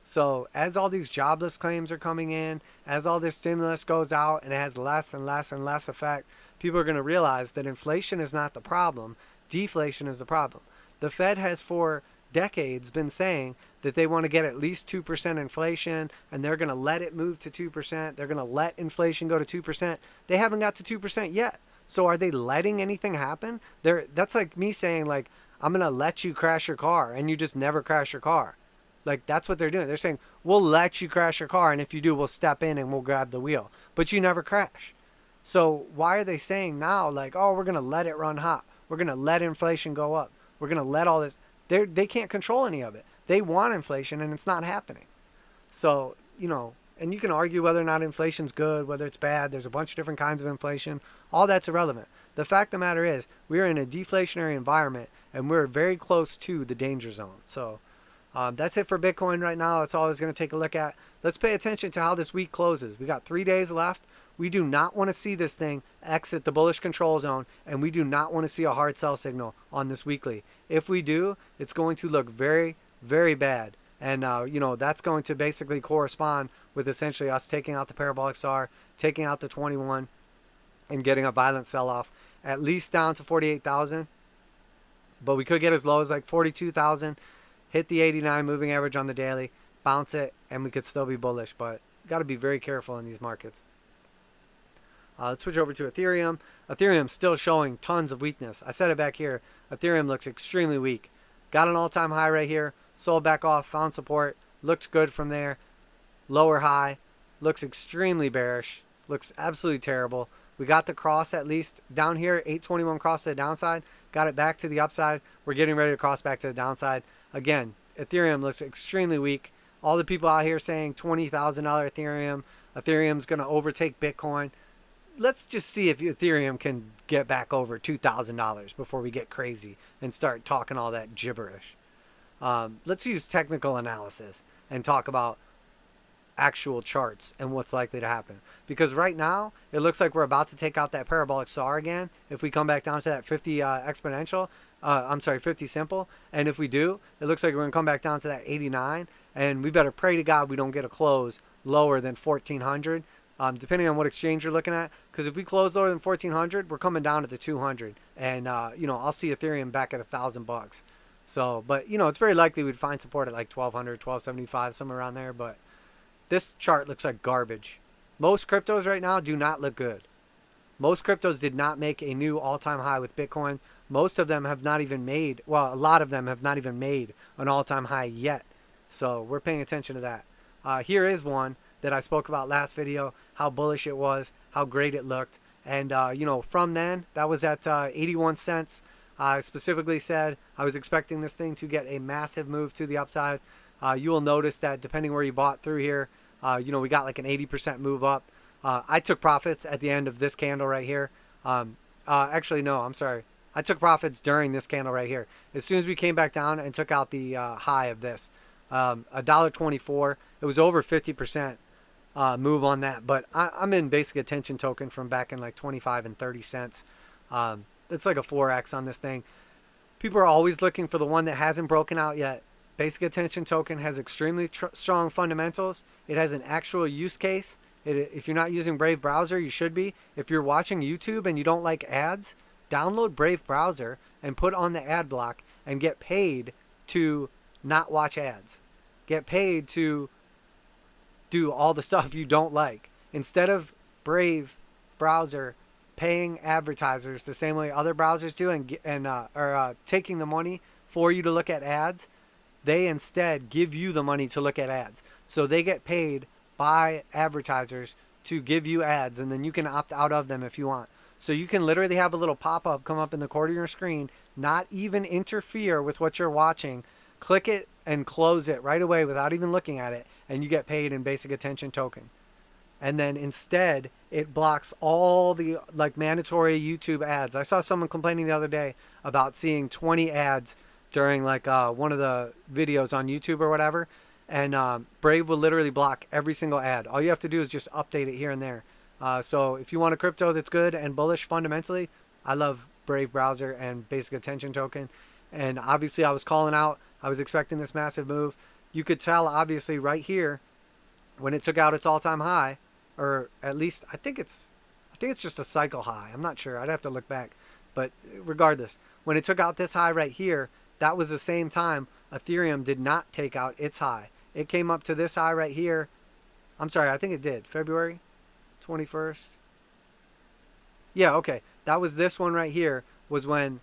So as all these jobless claims are coming in, as all this stimulus goes out and it has less and less and less effect, people are going to realize that inflation is not the problem. Deflation is the problem. The Fed has for decades been saying that they want to get at least 2% inflation, and they're going to let it move to 2%. They're going to let inflation go to 2%. They haven't got to 2% yet. So are they letting anything happen? That's like me saying, like, I'm going to let you crash your car, and you just never crash your car. Like, that's what they're doing. They're saying, we'll let you crash your car, and if you do, we'll step in and we'll grab the wheel. But you never crash. So why are they saying now, like, oh, we're going to let it run hot. We're going to let inflation go up. We're going to let all this. They can't control any of it. They want inflation, and it's not happening. So, and you can argue whether or not inflation's good, whether it's bad. There's a bunch of different kinds of inflation. All that's irrelevant. The fact of the matter is, we're in a deflationary environment, and we're very close to the danger zone. So that's it for Bitcoin right now. That's all I was going to take a look at. Let's pay attention to how this week closes. We got 3 days left. We do not want to see this thing exit the bullish control zone, and we do not want to see a hard sell signal on this weekly. If we do, it's going to look very, very bad. And, that's going to basically correspond with essentially us taking out the parabolic SAR, taking out the 21, and getting a violent sell-off, at least down to 48,000. But we could get as low as like 42,000, hit the 89 moving average on the daily, bounce it, and we could still be bullish. But got to be very careful in these markets. Let's switch over to Ethereum. Ethereum's still showing tons of weakness. I said it back here. Ethereum looks extremely weak. Got an all-time high right here. Sold back off, found support. Looked good from there. Lower high. Looks extremely bearish. Looks absolutely terrible. We got the cross at least down here. 821 cross to the downside. Got it back to the upside. We're getting ready to cross back to the downside. Again, Ethereum looks extremely weak. All the people out here saying $20,000 Ethereum. Ethereum's going to overtake Bitcoin. Let's just see if Ethereum can get back over $2,000 before we get crazy and start talking all that gibberish. Let's use technical analysis and talk about actual charts and what's likely to happen. Because right now, it looks like we're about to take out that parabolic SAR again. If we come back down to that 50 exponential, I'm sorry, 50 simple. And if we do, it looks like we're going to come back down to that 89. And we better pray to God we don't get a close lower than 1400, depending on what exchange you're looking at. Because if we close lower than 1400, we're coming down to the 200. And, I'll see Ethereum back at $1,000. So, but, it's very likely we'd find support at like 1200, 1275, somewhere around there. But this chart looks like garbage. Most cryptos right now do not look good. Most cryptos did not make a new all-time high with Bitcoin. Most of them have not even made, well, a lot of them have not even made an all-time high yet. So we're paying attention to that. Here is one that I spoke about last video, how bullish it was, how great it looked. And, from then, that was at 81 cents. I specifically said I was expecting this thing to get a massive move to the upside. You will notice that depending where you bought through here, we got like an 80% move up. I took profits at the end of this candle right here. Actually, no, I'm sorry. I took profits during this candle right here. As soon as we came back down and took out the high of this, $1.24. It was over 50% move on that. But I'm in basic attention token from back in like 25 and 30 cents. It's like a 4x on this thing. People are always looking for the one that hasn't broken out yet. Basic attention token has extremely strong fundamentals. It has an actual use case. If you're not using Brave Browser, you should be. If you're watching YouTube and you don't like ads, download Brave Browser and put on the ad block and get paid to not watch ads. Get paid to do all the stuff you don't like. Instead of Brave Browser paying advertisers the same way other browsers do and taking the money for you to look at ads, they instead give you the money to look at ads. So they get paid by advertisers to give you ads, and then you can opt out of them if you want. So you can literally have a little pop-up come up in the corner of your screen, not even interfere with what you're watching. Click it and close it right away without even looking at it, and you get paid in basic attention token. And then instead, it blocks all the like mandatory YouTube ads. I saw someone complaining the other day about seeing 20 ads during like one of the videos on YouTube or whatever. And Brave will literally block every single ad. All you have to do is just update it here and there. So if you want a crypto that's good and bullish fundamentally, I love Brave Browser and basic attention token. And obviously I was calling out. I was expecting this massive move. You could tell obviously right here when it took out its all-time high, or at least I think it's just a cycle high. I'm not sure. I'd have to look back. But regardless, when it took out this high right here, that was the same time Ethereum did not take out its high. It came up to this high right here. I'm sorry, I think it did. February 21st. Yeah, okay. That was this one right here was when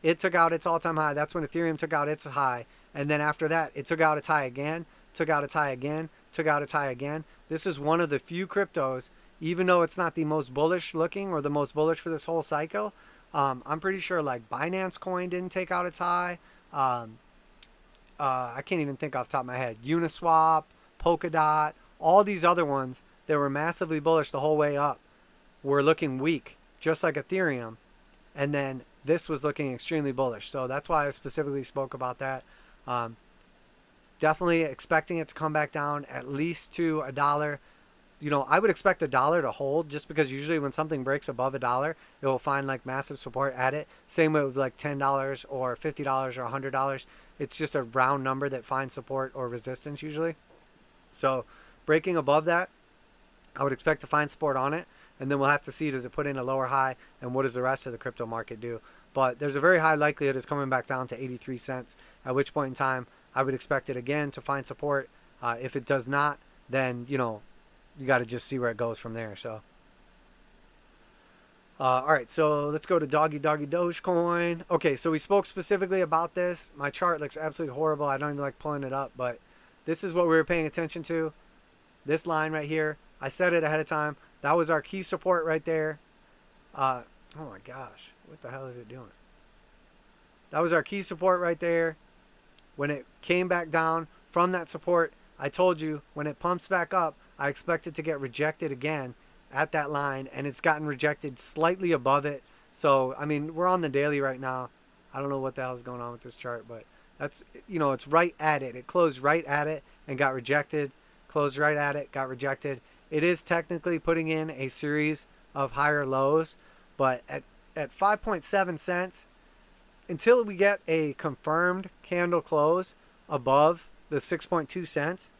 it took out its all-time high. That's when Ethereum took out its high. And then after that, it took out its high again, took out its high again, took out its high again. This is one of the few cryptos, even though it's not the most bullish looking or the most bullish for this whole cycle. I'm pretty sure like Binance Coin didn't take out its high. I can't even think off the top of my head. Uniswap, Polkadot, all these other ones that were massively bullish the whole way up were looking weak, just like Ethereum. And then this was looking extremely bullish. So that's why I specifically spoke about that. Definitely expecting it to come back down at least to $1. I would expect $1 to hold just because usually when something breaks above $1, it will find like massive support at it. Same way with like $10 or $50 or $100. It's just a round number that finds support or resistance usually. So breaking above that, I would expect to find support on it. And then we'll have to see, does it put in a lower high and what does the rest of the crypto market do? But there's a very high likelihood it's coming back down to 83 cents, at which point in time I would expect it again to find support. If it does not, then, you got to just see where it goes from there. So, all right, so let's go to Doggy Dogecoin. Okay, so we spoke specifically about this. My chart looks absolutely horrible. I don't even like pulling it up, but this is what we were paying attention to. This line right here. I said it ahead of time. That was our key support right there. Oh my gosh, what the hell is it doing? That was our key support right there. When it came back down from that support, I told you when it pumps back up, I expect it to get rejected again at that line, and it's gotten rejected slightly above it. So, I mean, we're on the daily right now. I don't know what the hell is going on with this chart, but that's, it's right at it. It closed right at it and got rejected. Closed right at it, got rejected. It is technically putting in a series of higher lows, but at 5.7 cents, until we get a confirmed candle close above the 6.2 cents,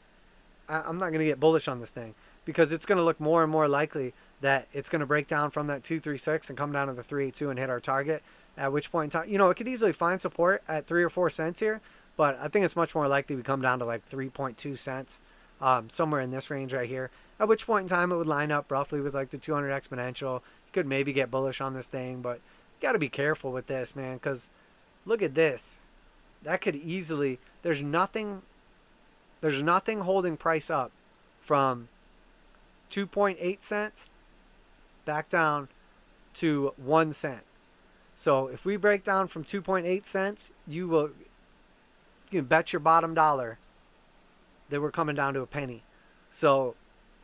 I'm not going to get bullish on this thing, because it's going to look more and more likely that it's going to break down from that 236 and come down to the 382 and hit our target, at which point in time, you know, it could easily find support at 3 or 4 cents here, but I think it's much more likely we come down to like 3.2 cents, somewhere in this range right here, at which point in time it would line up roughly with like the 200 exponential. You could maybe get bullish on this thing, but you got to be careful with this, man, because look at this. That could easily, there's nothing holding price up from 2.8 cents back down to 1 cent. So if we break down from 2.8 cents, you can bet your bottom dollar that we're coming down to a penny. So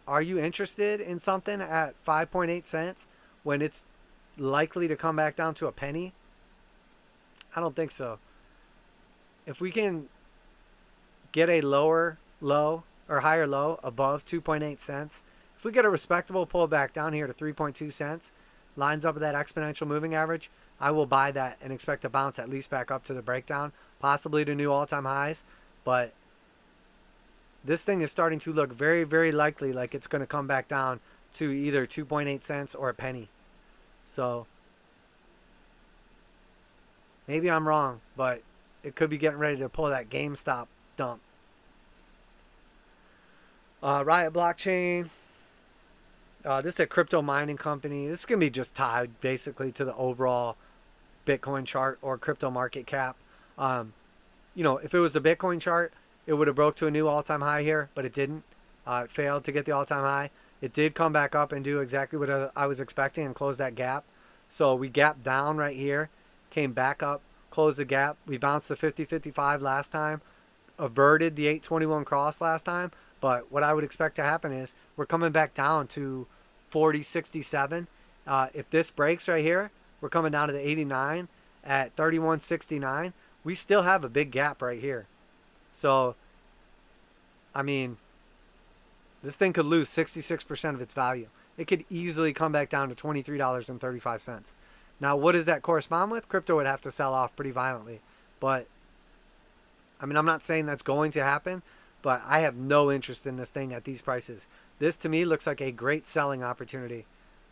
are you interested in something at 5.8 cents when it's likely to come back down to a penny? I don't think so. If we can get a lower low or higher low above 2.8 cents, if we get a respectable pullback down here to 3.2 cents, lines up with that exponential moving average, I will buy that and expect to bounce at least back up to the breakdown, possibly to new all-time highs. But this thing is starting to look very, very likely like it's going to come back down to either 2.8 cents or a penny. So maybe I'm wrong, but it could be getting ready to pull that GameStop dump. Riot Blockchain. This is a crypto mining company. This is going to be just tied basically to the overall Bitcoin chart or crypto market cap. You know, if it was a Bitcoin chart, it would have broke to a new all-time high here, but it didn't. It failed to get the all-time high. It did come back up and do exactly what I was expecting and close that gap. So we gapped down right here, came back up, closed the gap. We bounced the 50-55 last time, averted the 821 cross last time. But what I would expect to happen is we're coming back down to 40.67. If this breaks right here, we're coming down to the 89 at 31.69. We still have a big gap right here. So, I mean, this thing could lose 66% of its value. It could easily come back down to $23.35. Now, what does that correspond with? Crypto would have to sell off pretty violently. But, I mean, I'm not saying that's going to happen, but I have no interest in this thing at these prices. This, to me, looks like a great selling opportunity.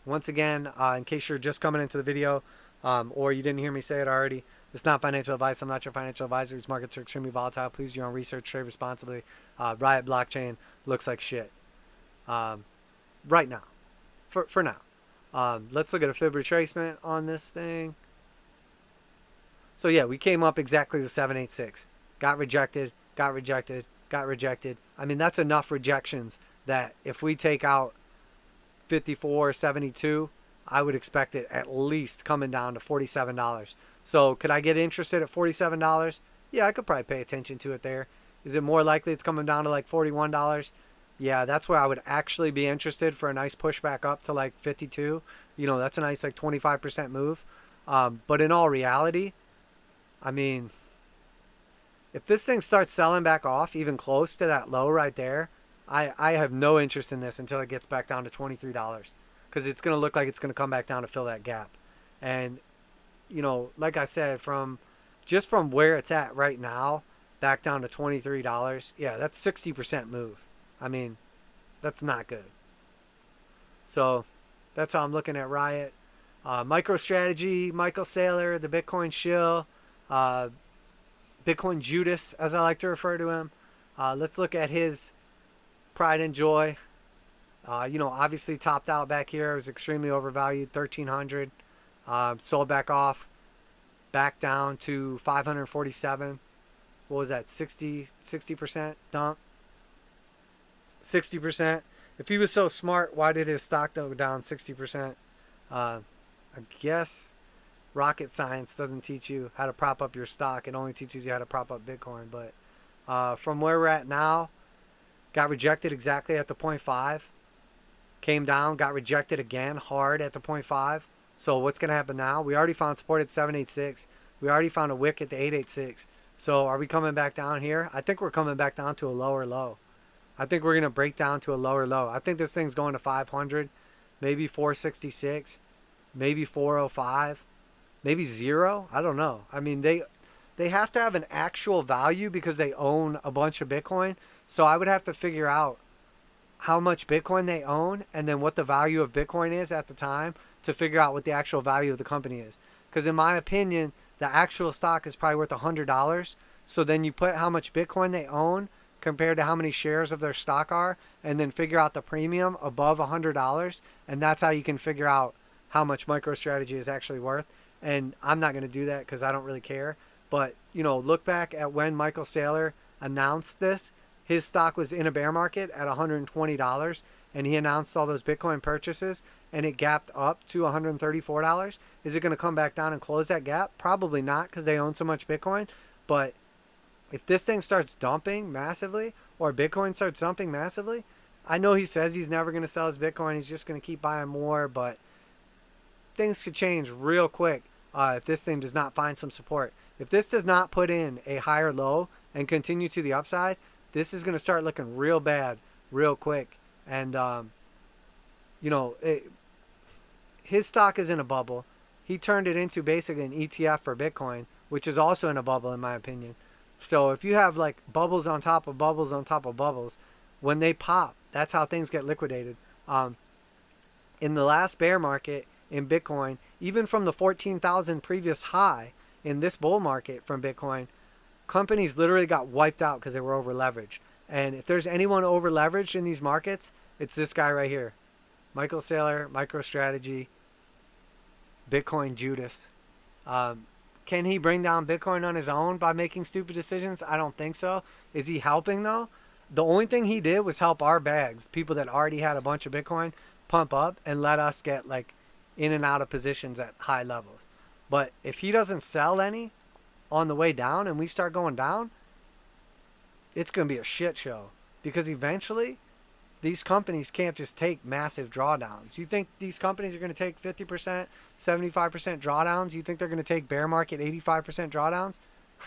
Once again, in case you're just coming into the video, or you didn't hear me say it already, it's not financial advice. I'm not your financial advisor. These markets are extremely volatile. Please do your own research, trade responsibly. Riot Blockchain looks like shit right now, for now. Let's look at a fib retracement on this thing. So, yeah, we came up exactly to 786. Got rejected, got rejected, got rejected. I mean, that's enough rejections that if we take out 54.72, I would expect it at least coming down to $47. So could I get interested at $47? Yeah, I could probably pay attention to it there. Is it more likely it's coming down to like $41? Yeah, that's where I would actually be interested for a nice pushback up to like 52. You know, that's a nice like 25% move. But in all reality, I mean, if this thing starts selling back off even close to that low right there, I have no interest in this until it gets back down to $23, because it's going to look like it's going to come back down to fill that gap. And, you know, like I said, from where it's at right now, back down to $23, yeah, that's 60% move. I mean, that's not good. So that's how I'm looking at Riot. MicroStrategy, Michael Saylor, the Bitcoin shill, Bitcoin Judas, as I like to refer to him. Let's look at his pride and joy. You know, obviously topped out back here. It was extremely overvalued, 1,300. Sold back off, back down to 547. What was that, 60% dump? 60%. If he was so smart, why did his stock go down 60%? I guess rocket science doesn't teach you how to prop up your stock. It only teaches you how to prop up Bitcoin. But from where we're at now, got rejected exactly at the 0.5. Came down, got rejected again hard at the 0.5. So what's going to happen now? We already found support at 786. We already found a wick at the 886. So are we coming back down here? I think we're coming back down to a lower low. I think we're going to break down to a lower low. I think this thing's going to 500, maybe 466, maybe 405. maybe zero. I don't know. I mean, they have to have an actual value because they own a bunch of Bitcoin. So I would have to figure out how much Bitcoin they own and then what the value of Bitcoin is at the time to figure out what the actual value of the company is. Because in my opinion, the actual stock is probably worth $100. So then you put how much Bitcoin they own compared to how many shares of their stock are, and then figure out the premium above $100. And that's how you can figure out how much MicroStrategy is actually worth. And I'm not going to do that because I don't really care. But, you know, look back at when Michael Saylor announced this. His stock was in a bear market at $120, and he announced all those Bitcoin purchases, and it gapped up to $134. Is it going to come back down and close that gap? Probably not, because they own so much Bitcoin. But if this thing starts dumping massively, or Bitcoin starts dumping massively, I know he says he's never going to sell his Bitcoin. He's just going to keep buying more, but things could change real quick if this thing does not find some support. If this does not put in a higher low and continue to the upside, this is going to start looking real bad real quick. And, you know, his stock is in a bubble. He turned it into basically an ETF for Bitcoin, which is also in a bubble, in my opinion. So if you have like bubbles on top of bubbles on top of bubbles, when they pop, that's how things get liquidated. In the last bear market in Bitcoin, even from the 14,000 previous high in this bull market from Bitcoin, companies literally got wiped out because they were over leveraged. And if there's anyone over leveraged in these markets, it's this guy right here. Michael Saylor, MicroStrategy, Bitcoin Judas. Can he bring down Bitcoin on his own by making stupid decisions? I don't think so. Is he helping though? The only thing he did was help our bags, people that already had a bunch of Bitcoin, pump up and let us get like in and out of positions at high levels. But if he doesn't sell any on the way down and we start going down, it's going to be a shit show, because eventually these companies can't just take massive drawdowns. You think these companies are going to take 50%, 75% drawdowns? You think they're going to take bear market 85% drawdowns?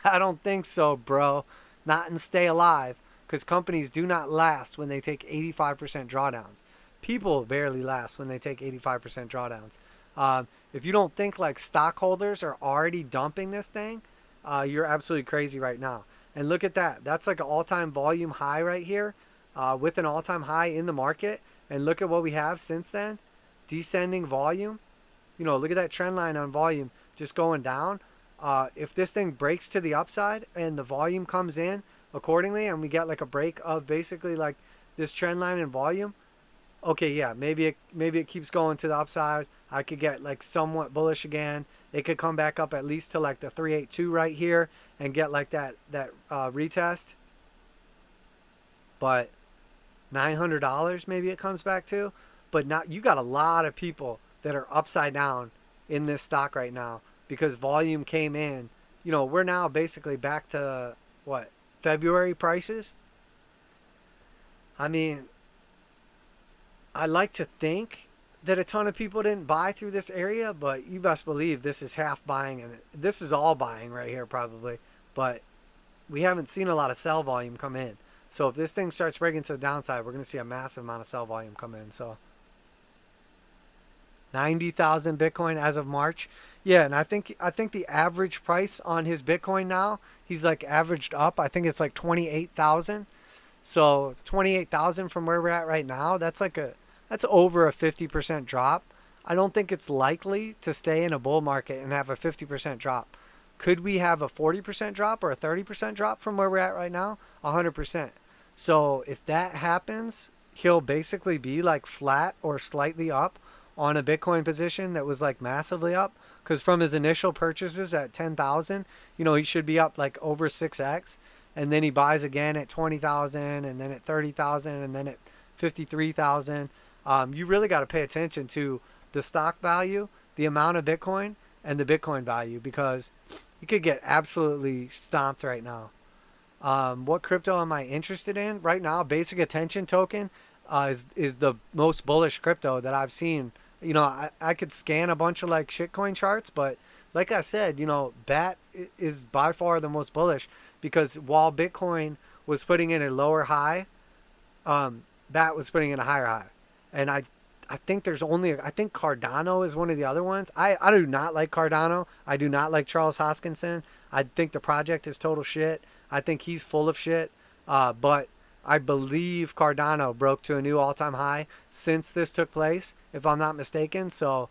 I don't think so, bro. Not and stay alive, because companies do not last when they take 85% drawdowns. People barely last when they take 85% drawdowns. If you don't think like stockholders are already dumping this thing, you're absolutely crazy right now. And look at that. That's like an all-time volume high right here, with an all-time high in the market. And look at what we have since then. Descending volume. You know, look at that trend line on volume just going down. If this thing breaks to the upside and the volume comes in accordingly, and we get like a break of basically like this trend line in volume, okay, yeah, maybe it keeps going to the upside. I could get like somewhat bullish again. It could come back up at least to like the 382 right here and get like that retest. But $900 maybe it comes back to. But not, you got a lot of people that are upside down in this stock right now because volume came in. You know, we're now basically back to what, February prices? I mean, I like to think that a ton of people didn't buy through this area, but you best believe this is half buying, and this is all buying right here probably. But we haven't seen a lot of sell volume come in. So if this thing starts breaking to the downside, we're going to see a massive amount of sell volume come in. So 90,000 Bitcoin as of March. Yeah, and I think the average price on his Bitcoin now, he's like averaged up. I think it's like 28,000. So 28,000 from where we're at right now, that's over a 50% drop. I don't think it's likely to stay in a bull market and have a 50% drop. Could we have a 40% drop or a 30% drop from where we're at right now? 100%. So if that happens, he'll basically be like flat or slightly up on a Bitcoin position that was like massively up. Because from his initial purchases at 10,000, you know, he should be up like over 6x. And then he buys again at 20,000, and then at 30,000, and then at 53,000. You really got to pay attention to the stock value, the amount of Bitcoin, and the Bitcoin value, because you could get absolutely stomped right now. What crypto am I interested in right now? Basic attention token is the most bullish crypto that I've seen. You know, I could scan a bunch of like shitcoin charts, but like I said, you know, BAT is by far the most bullish, because while Bitcoin was putting in a lower high, BAT was putting in a higher high. And I I think there's only, I think Cardano is one of the other ones. I do not like Cardano. I do not like Charles Hoskinson. I think the project is total shit. I think he's full of shit. But I believe Cardano broke to a new all-time high since this took place, if I'm not mistaken. So,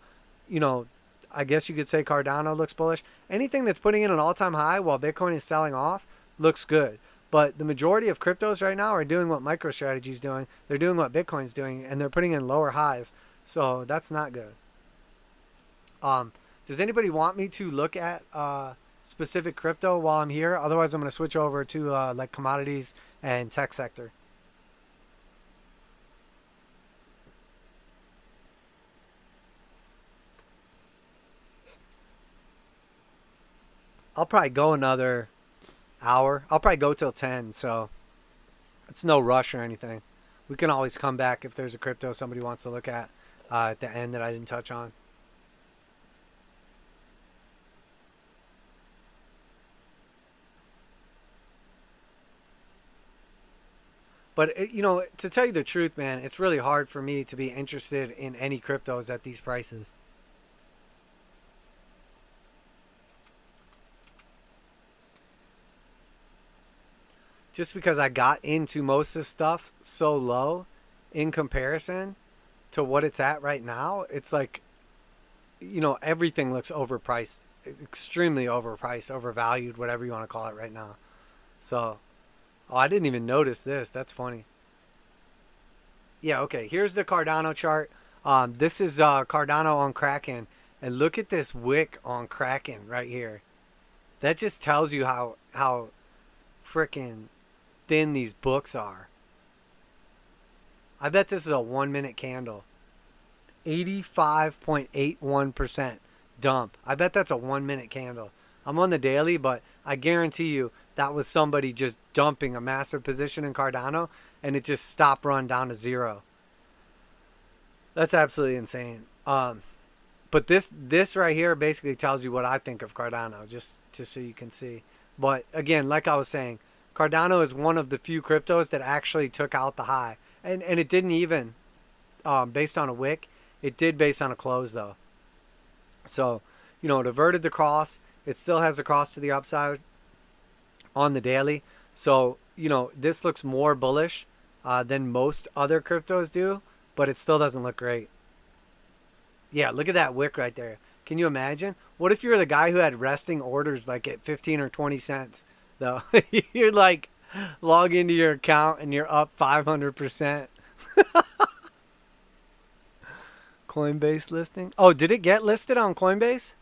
you know, I guess you could say Cardano looks bullish. Anything that's putting in an all-time high while Bitcoin is selling off looks good. But the majority of cryptos right now are doing what MicroStrategy is doing. They're doing what Bitcoin's doing, and they're putting in lower highs. So that's not good. Does anybody want me to look at specific crypto while I'm here? Otherwise, I'm going to switch over to like commodities and tech sector. I'll probably go another hour. I'll probably go till 10, so it's no rush or anything. We can always come back if there's a crypto somebody wants to look at the end that I didn't touch on. But, you know, to tell you the truth, man, it's really hard for me to be interested in any cryptos at these prices. Just because I got into most of this stuff so low in comparison to what it's at right now, it's like, you know, everything looks overpriced, extremely overpriced, overvalued, whatever you want to call it right now. So, oh, I didn't even notice this. That's funny. Yeah, okay. Here's the Cardano chart. This is Cardano on Kraken. And look at this wick on Kraken right here. That just tells you how freaking thin these books are. I bet this is a 1 minute candle. 85.81% dump. I bet that's a 1 minute candle. I'm on the daily, but I guarantee you that was somebody just dumping a massive position in Cardano and it just stopped run down to zero. That's absolutely insane. But this right here basically tells you what I think of Cardano, just so you can see. But again, like I was saying, Cardano is one of the few cryptos that actually took out the high. And it didn't even based on a wick. It did based on a close, though. So, you know, it averted the cross. It still has a cross to the upside on the daily. So, you know, this looks more bullish than most other cryptos do, but it still doesn't look great. Yeah, look at that wick right there. Can you imagine? What if you're the guy who had resting orders like at 15 or 20 cents, though? You're like, log into your account and you're up 500%. Coinbase listing. Oh, did it get listed on Coinbase?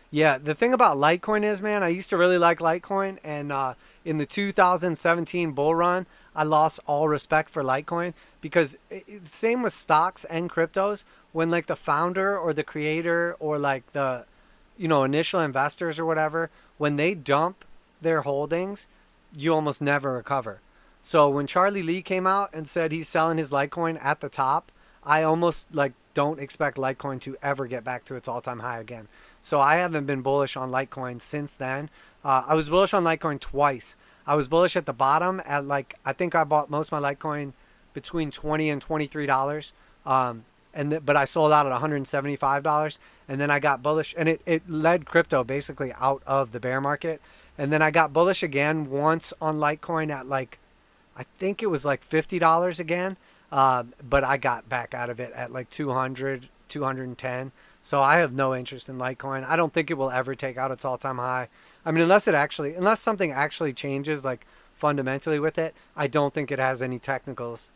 Yeah, the thing about Litecoin is, man, I used to really like Litecoin, and in the 2017 bull run, I lost all respect for Litecoin because same with stocks and cryptos. When like the founder or the creator or like the, you know, initial investors or whatever, when they dump their holdings, you almost never recover. So when Charlie Lee came out and said he's selling his Litecoin at the top, I almost like don't expect Litecoin to ever get back to its all-time high again. So I haven't been bullish on Litecoin since then. I was bullish on Litecoin twice. I was bullish at the bottom at like, I think I bought most of my Litecoin between $20 and $23. But I sold out at $175, and then I got bullish, and it led crypto basically out of the bear market. And then I got bullish again once on Litecoin at like, I think it was like $50 again. But I got back out of it at like 200, 210. So I have no interest in Litecoin. I don't think it will ever take out its all-time high. I mean, unless something actually changes like fundamentally with it, I don't think it has any technicals.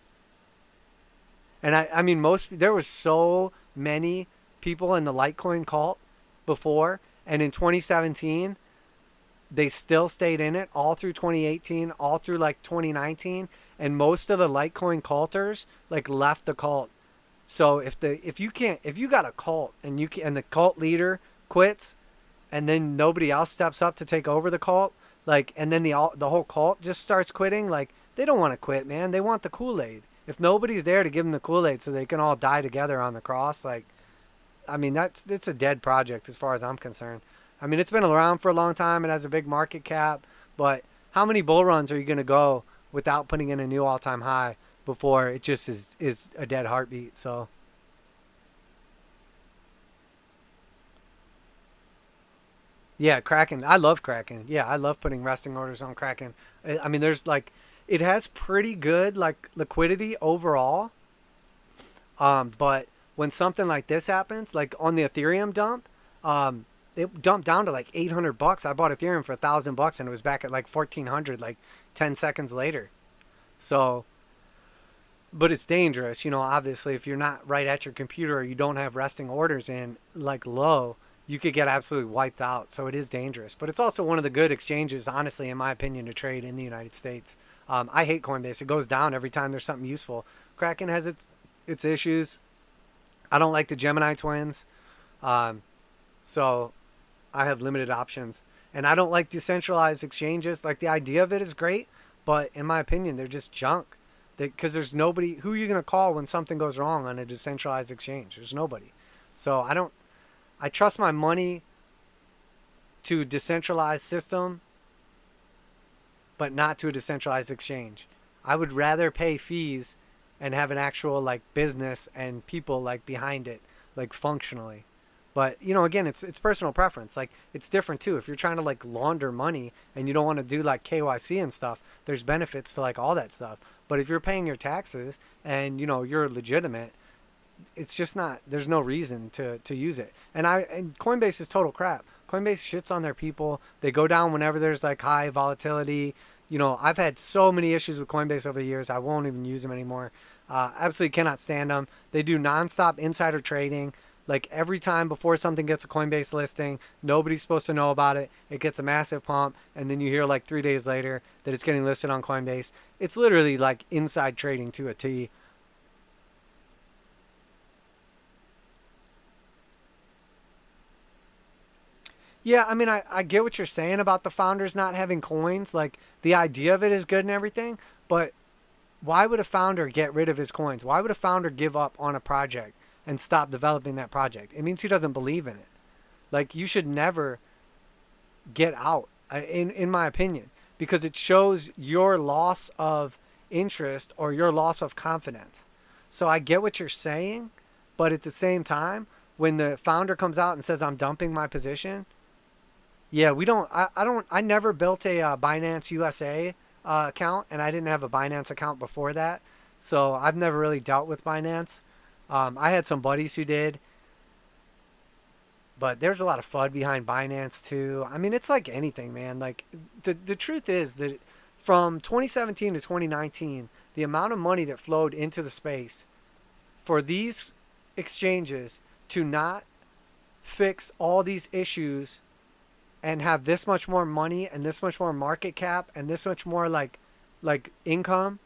And I mean, there were so many people in the Litecoin cult before, and in 2017, they still stayed in it all through 2018, all through like 2019, and most of the Litecoin culters like left the cult. So if you got a cult and the cult leader quits, and then nobody else steps up to take over the cult, like, and then the whole cult just starts quitting, like, they don't want to quit, man. They want the Kool-Aid. If nobody's there to give them the Kool-Aid so they can all die together on the cross, like, I mean, it's a dead project as far as I'm concerned. I mean, it's been around for a long time. It has a big market cap, but how many bull runs are you going to go without putting in a new all-time high before it just is a dead heartbeat. So yeah, Kraken. I love Kraken. Yeah, I love putting resting orders on Kraken. I mean, there's like, it has pretty good like liquidity overall. But when something like this happens, like on the Ethereum dump, it dumped down to like $800. I bought Ethereum for $1,000 and it was back at like 1,400 like 10 seconds later. So, but it's dangerous, you know, obviously if you're not right at your computer or you don't have resting orders in like low, you could get absolutely wiped out. So it is dangerous, but it's also one of the good exchanges, honestly, in my opinion, to trade in the United States. I hate Coinbase. It goes down every time there's something useful. Kraken has its issues. I don't like the Gemini twins. So I have limited options, and I don't like decentralized exchanges. Like, the idea of it is great, but in my opinion, they're just junk. Because there's nobody, who are you going to call when something goes wrong on a decentralized exchange? There's nobody. So I trust my money to a decentralized system, but not to a decentralized exchange. I would rather pay fees and have an actual like business and people like behind it, like functionally. But, you know, again, it's personal preference. Like, it's different too. If you're trying to like launder money and you don't want to do like KYC and stuff, there's benefits to like all that stuff. But if you're paying your taxes and, you know, you're legitimate, it's just not, there's no reason to use it. And Coinbase is total crap. Coinbase shits on their people. They go down whenever there's like high volatility. You know, I've had so many issues with Coinbase over the years. I won't even use them anymore. Absolutely cannot stand them. They do nonstop insider trading. Like, every time before something gets a Coinbase listing, nobody's supposed to know about it. It gets a massive pump, and then you hear like 3 days later that it's getting listed on Coinbase. It's literally like inside trading to a T. Yeah, I mean, I get what you're saying about the founders not having coins. Like, the idea of it is good and everything, but why would a founder get rid of his coins? Why would a founder give up on a project and stop developing that project? It means he doesn't believe in it. Like, you should never get out, in my opinion, because it shows your loss of interest or your loss of confidence. So I get what you're saying, but at the same time, when the founder comes out and says, I'm dumping my position, yeah, I never built a Binance USA account, and I didn't have a Binance account before that. So I've never really dealt with Binance. I had some buddies who did, but there's a lot of FUD behind Binance too. I mean, it's like anything, man. Like, the truth is that from 2017 to 2019, the amount of money that flowed into the space for these exchanges to not fix all these issues and have this much more money and this much more market cap and this much more like income,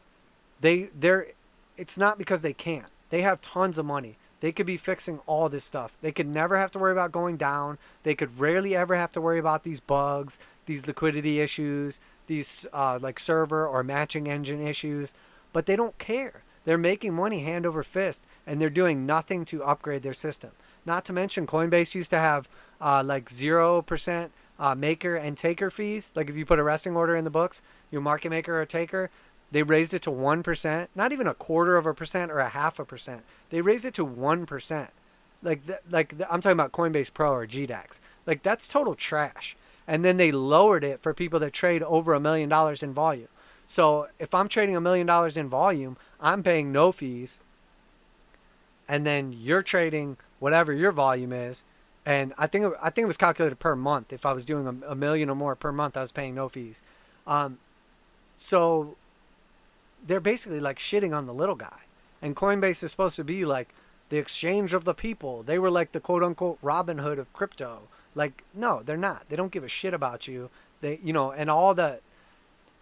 they're it's not because they can't. They have tons of money. They could be fixing all this stuff. They could never have to worry about going down. They could rarely ever have to worry about these bugs, these liquidity issues, these like server or matching engine issues. But they don't care. They're making money hand over fist, and they're doing nothing to upgrade their system. Not to mention, Coinbase used to have like 0% maker and taker fees. Like, if you put a resting order in the books, your market maker or taker, they raised it to 1%, not even 1/4% or 0.5%. They raised it to 1%. I'm talking about Coinbase Pro or GDAX. Like, that's total trash. And then they lowered it for people that trade over $1 million in volume. So if I'm trading $1 million in volume, I'm paying no fees. And then you're trading whatever your volume is. And I think it was calculated per month. If I was doing a million or more per month, I was paying no fees. So they're basically like shitting on the little guy. And Coinbase is supposed to be like the exchange of the people. They were like the quote unquote Robin Hood of crypto. Like, no, they're not. They don't give a shit about you. They, you know, and all the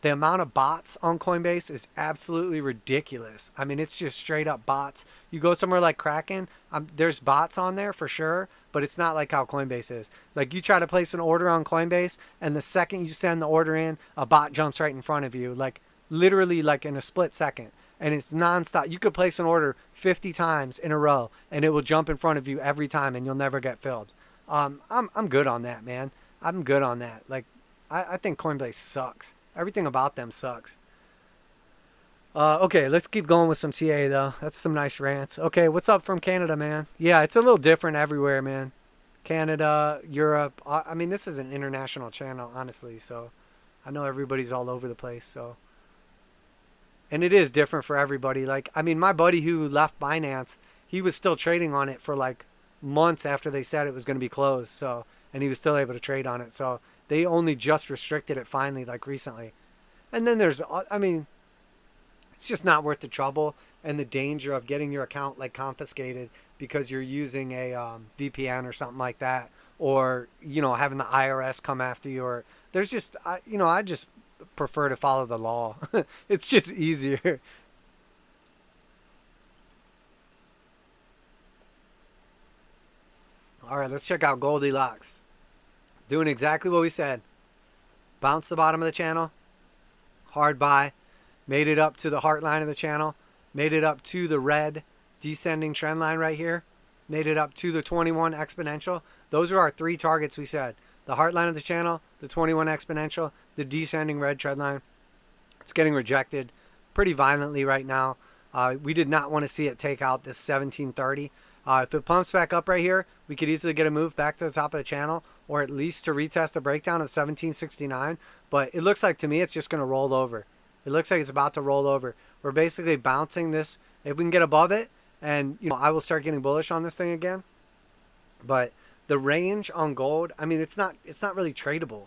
amount of bots on Coinbase is absolutely ridiculous. I mean, it's just straight up bots. You go somewhere like Kraken, there's bots on there for sure, but it's not like how Coinbase is. Like, you try to place an order on Coinbase, and the second you send the order in, a bot jumps right in front of you. Like, literally like in a split second. And it's nonstop. You could place an order 50 times in a row, and it will jump in front of you every time, and you'll never get filled. I'm good on that, man. I'm good on that. Like, I think Coinbase sucks. Everything about them sucks. Okay, let's keep going with some TA though. That's some nice rants. Okay, what's up from Canada, man? Yeah, it's a little different everywhere, man. Canada, Europe. I mean, this is an international channel, honestly. So I know everybody's all over the place. So, and it is different for everybody. Like, I mean, my buddy who left Binance, he was still trading on it for like months after they said it was going to be closed. So, and he was still able to trade on it. So they only just restricted it finally, like recently. And then there's, I mean, it's just not worth the trouble and the danger of getting your account like confiscated because you're using a VPN or something like that, or having the IRS come after you. Or there's just I just prefer to follow the law. It's just easier. All right, let's check out Goldilocks. Doing exactly what we said. Bounced the bottom of the channel, hard buy, made it up to the heart line of the channel, made it up to the red descending trend line right here, made it up to the 21 exponential. Those are our three targets we said. The heart line of the channel, the 21 exponential, the descending red trend line. It's getting rejected pretty violently right now. We did not want to see it take out this 1730. If it pumps back up right here, we could easily get a move back to the top of the channel, or at least to retest the breakdown of 1769. But it looks like to me it's just going to roll over. It looks like it's about to roll over. We're basically bouncing this. If we can get above it, and I will start getting bullish on this thing again. But the range on gold, I mean, it's not really tradable.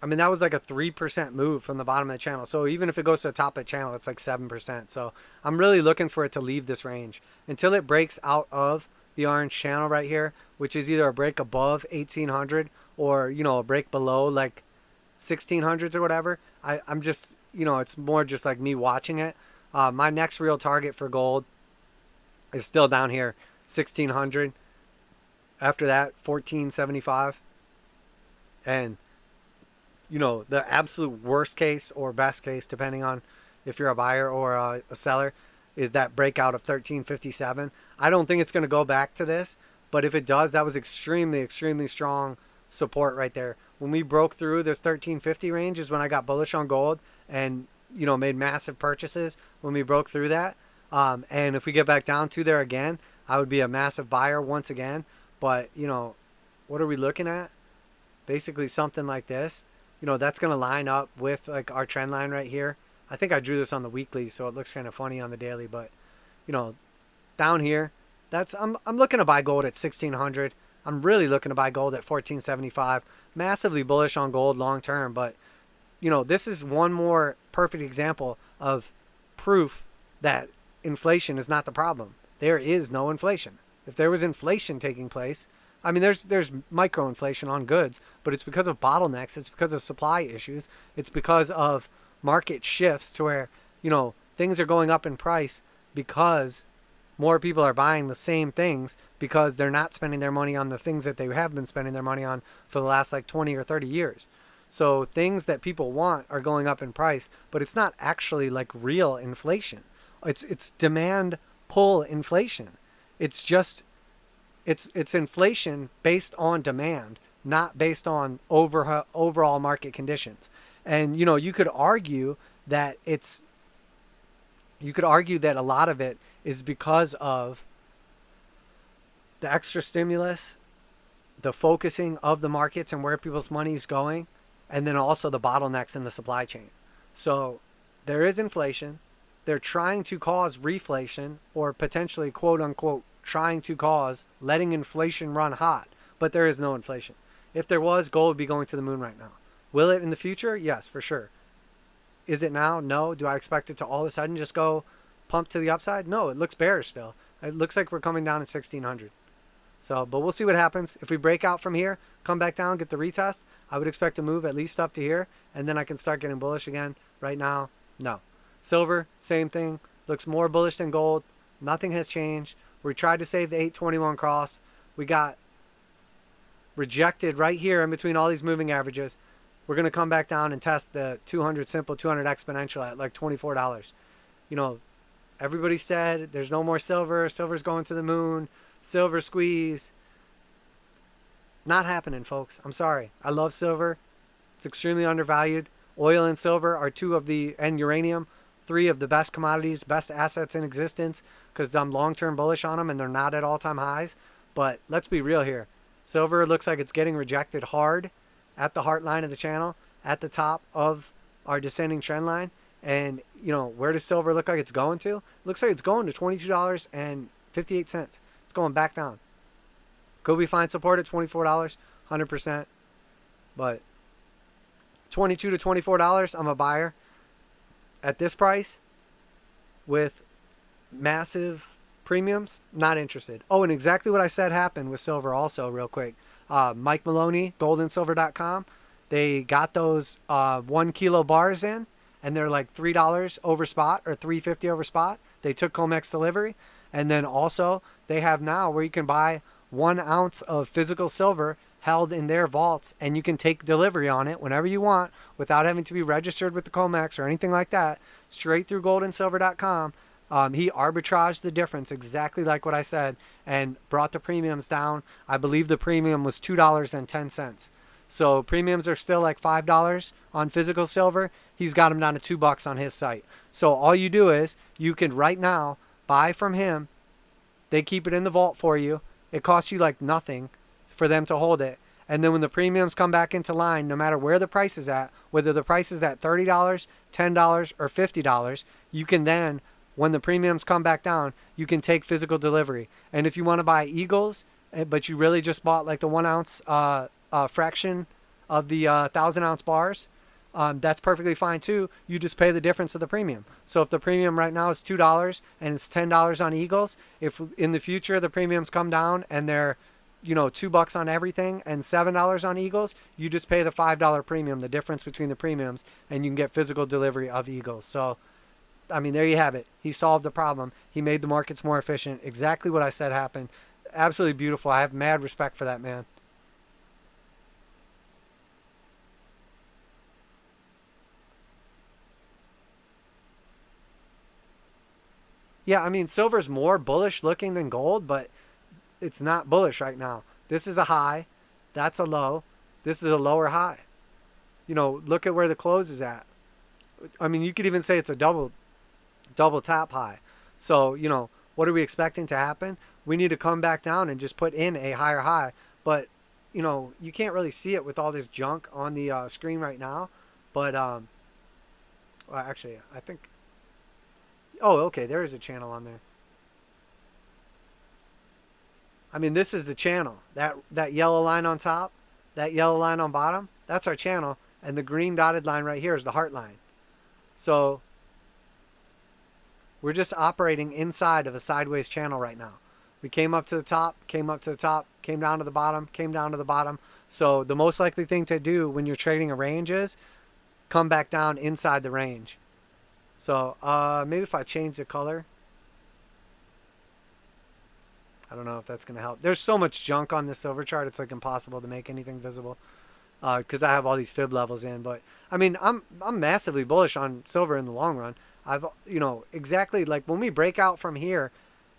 I mean, that was like a 3% move from the bottom of the channel. So even if it goes to the top of the channel, it's like 7%. So I'm really looking for it to leave this range until it breaks out of the orange channel right here, which is either a break above 1800 or, a break below like 1600s or whatever. I'm just, it's more just like me watching it. My next real target for gold is still down here, 1600. After that, 1475. And the absolute worst case or best case, depending on if you're a buyer or a seller, is that breakout of 1357. I don't think it's going to go back to this, but if it does, that was extremely, extremely strong support right there. When we broke through this 1350 range is when I got bullish on gold and, made massive purchases when we broke through that. And if we get back down to there again, I would be a massive buyer once again. But, what are we looking at? Basically something like this. That's going to line up with like our trend line right here. I think I drew this on the weekly, so it looks kind of funny on the daily, but down here, I'm looking to buy gold at 1600. I'm really looking to buy gold at 1475. Massively bullish on gold long term, but this is one more perfect example of proof that inflation is not the problem. There is no inflation. If there was inflation taking place, I mean, there's micro-inflation on goods, but it's because of bottlenecks. It's because of supply issues. It's because of market shifts to where, things are going up in price because more people are buying the same things because they're not spending their money on the things that they have been spending their money on for the last like 20 or 30 years. So things that people want are going up in price, but it's not actually like real inflation. It's demand pull inflation. It's just it's inflation based on demand, not based on overall market conditions. And you could argue that a lot of it is because of the extra stimulus, the focusing of the markets and where people's money is going, and then also the bottlenecks in the supply chain. So there is inflation. They're trying to cause reflation, or potentially, quote unquote, trying to cause letting inflation run hot, but there is no inflation. If there was, gold would be going to the moon right now. Will it in the future? Yes, for sure. Is it now? No. Do I expect it to all of a sudden just go pump to the upside? No, it looks bearish still. It looks like we're coming down at 1600. So, but we'll see what happens. If we break out from here, come back down, get the retest, I would expect to move at least up to here, and then I can start getting bullish again. Right now, no. Silver, same thing. Looks more bullish than gold. Nothing has changed. We tried to save the 821 cross. We got rejected right here in between all these moving averages. We're going to come back down and test the 200 simple, 200 exponential at like $24. Everybody said there's no more silver. Silver's going to the moon. Silver squeeze. Not happening, folks. I'm sorry. I love silver. It's extremely undervalued. Oil and silver are and uranium, 3 of the best commodities, best assets in existence, because I'm long-term bullish on them and they're not at all-time highs. But let's be real here. Silver looks like it's getting rejected hard at the heart line of the channel, at the top of our descending trend line. And, you know, where does silver look like it's going to? It looks like it's going to $22.58. It's going back down. Could we find support at $24? 100%. But $22 to $24, I'm a buyer. At this price, with massive premiums, not interested. Oh, and exactly what I said happened with silver also, real quick. Mike Maloney, goldandsilver.com, they got those 1 kilo bars in, and they're like $3 over spot or $3.50 over spot. They took COMEX delivery. And then also, they have now where you can buy 1 ounce of physical silver held in their vaults, and you can take delivery on it whenever you want without having to be registered with the COMEX or anything like that, straight through goldandsilver.com. He arbitraged the difference exactly like what I said and brought the premiums down. I believe the premium was $2.10. So premiums are still like $5 on physical silver. He's got them down to $2 on his site. So all you do is you can right now buy from him. They keep it in the vault for you. It costs you like nothing for them to hold it. And then when the premiums come back into line, no matter where the price is at, whether the price is at $30, $10, or $50, you can then, when the premiums come back down, you can take physical delivery. And if you want to buy Eagles, but you really just bought like the 1 ounce fraction of the 1,000 ounce bars, that's perfectly fine too. You just pay the difference of the premium. So if the premium right now is $2 and it's $10 on Eagles, if in the future the premiums come down and they're, you know, $2 on everything and $7 on Eagles, you just pay the $5 premium, the difference between the premiums, and you can get physical delivery of Eagles. So, I mean, there you have it. He solved the problem. He made the markets more efficient. Exactly what I said happened. Absolutely beautiful. I have mad respect for that man. Yeah, I mean, silver's more bullish looking than gold, but it's not bullish right now. This is a high. That's a low. This is a lower high. You know, look at where the close is at. I mean, you could even say it's a double top high. So, you know, what are we expecting to happen? We need to come back down and just put in a higher high. But, you know, you can't really see it with all this junk on the screen right now. But, well, actually, I think... Oh, okay, there is a channel on there. I mean, this is the channel. That yellow line on top, that yellow line on bottom, that's our channel. And the green dotted line right here is the heart line. So we're just operating inside of a sideways channel right now. We came up to the top, came up to the top, came down to the bottom, came down to the bottom. So the most likely thing to do when you're trading a range is come back down inside the range. So maybe if I change the color, I don't know if that's going to help. There's so much junk on this silver chart, it's like impossible to make anything visible because I have all these fib levels in. But I mean, I'm massively bullish on silver in the long run. You know, exactly like when we break out from here,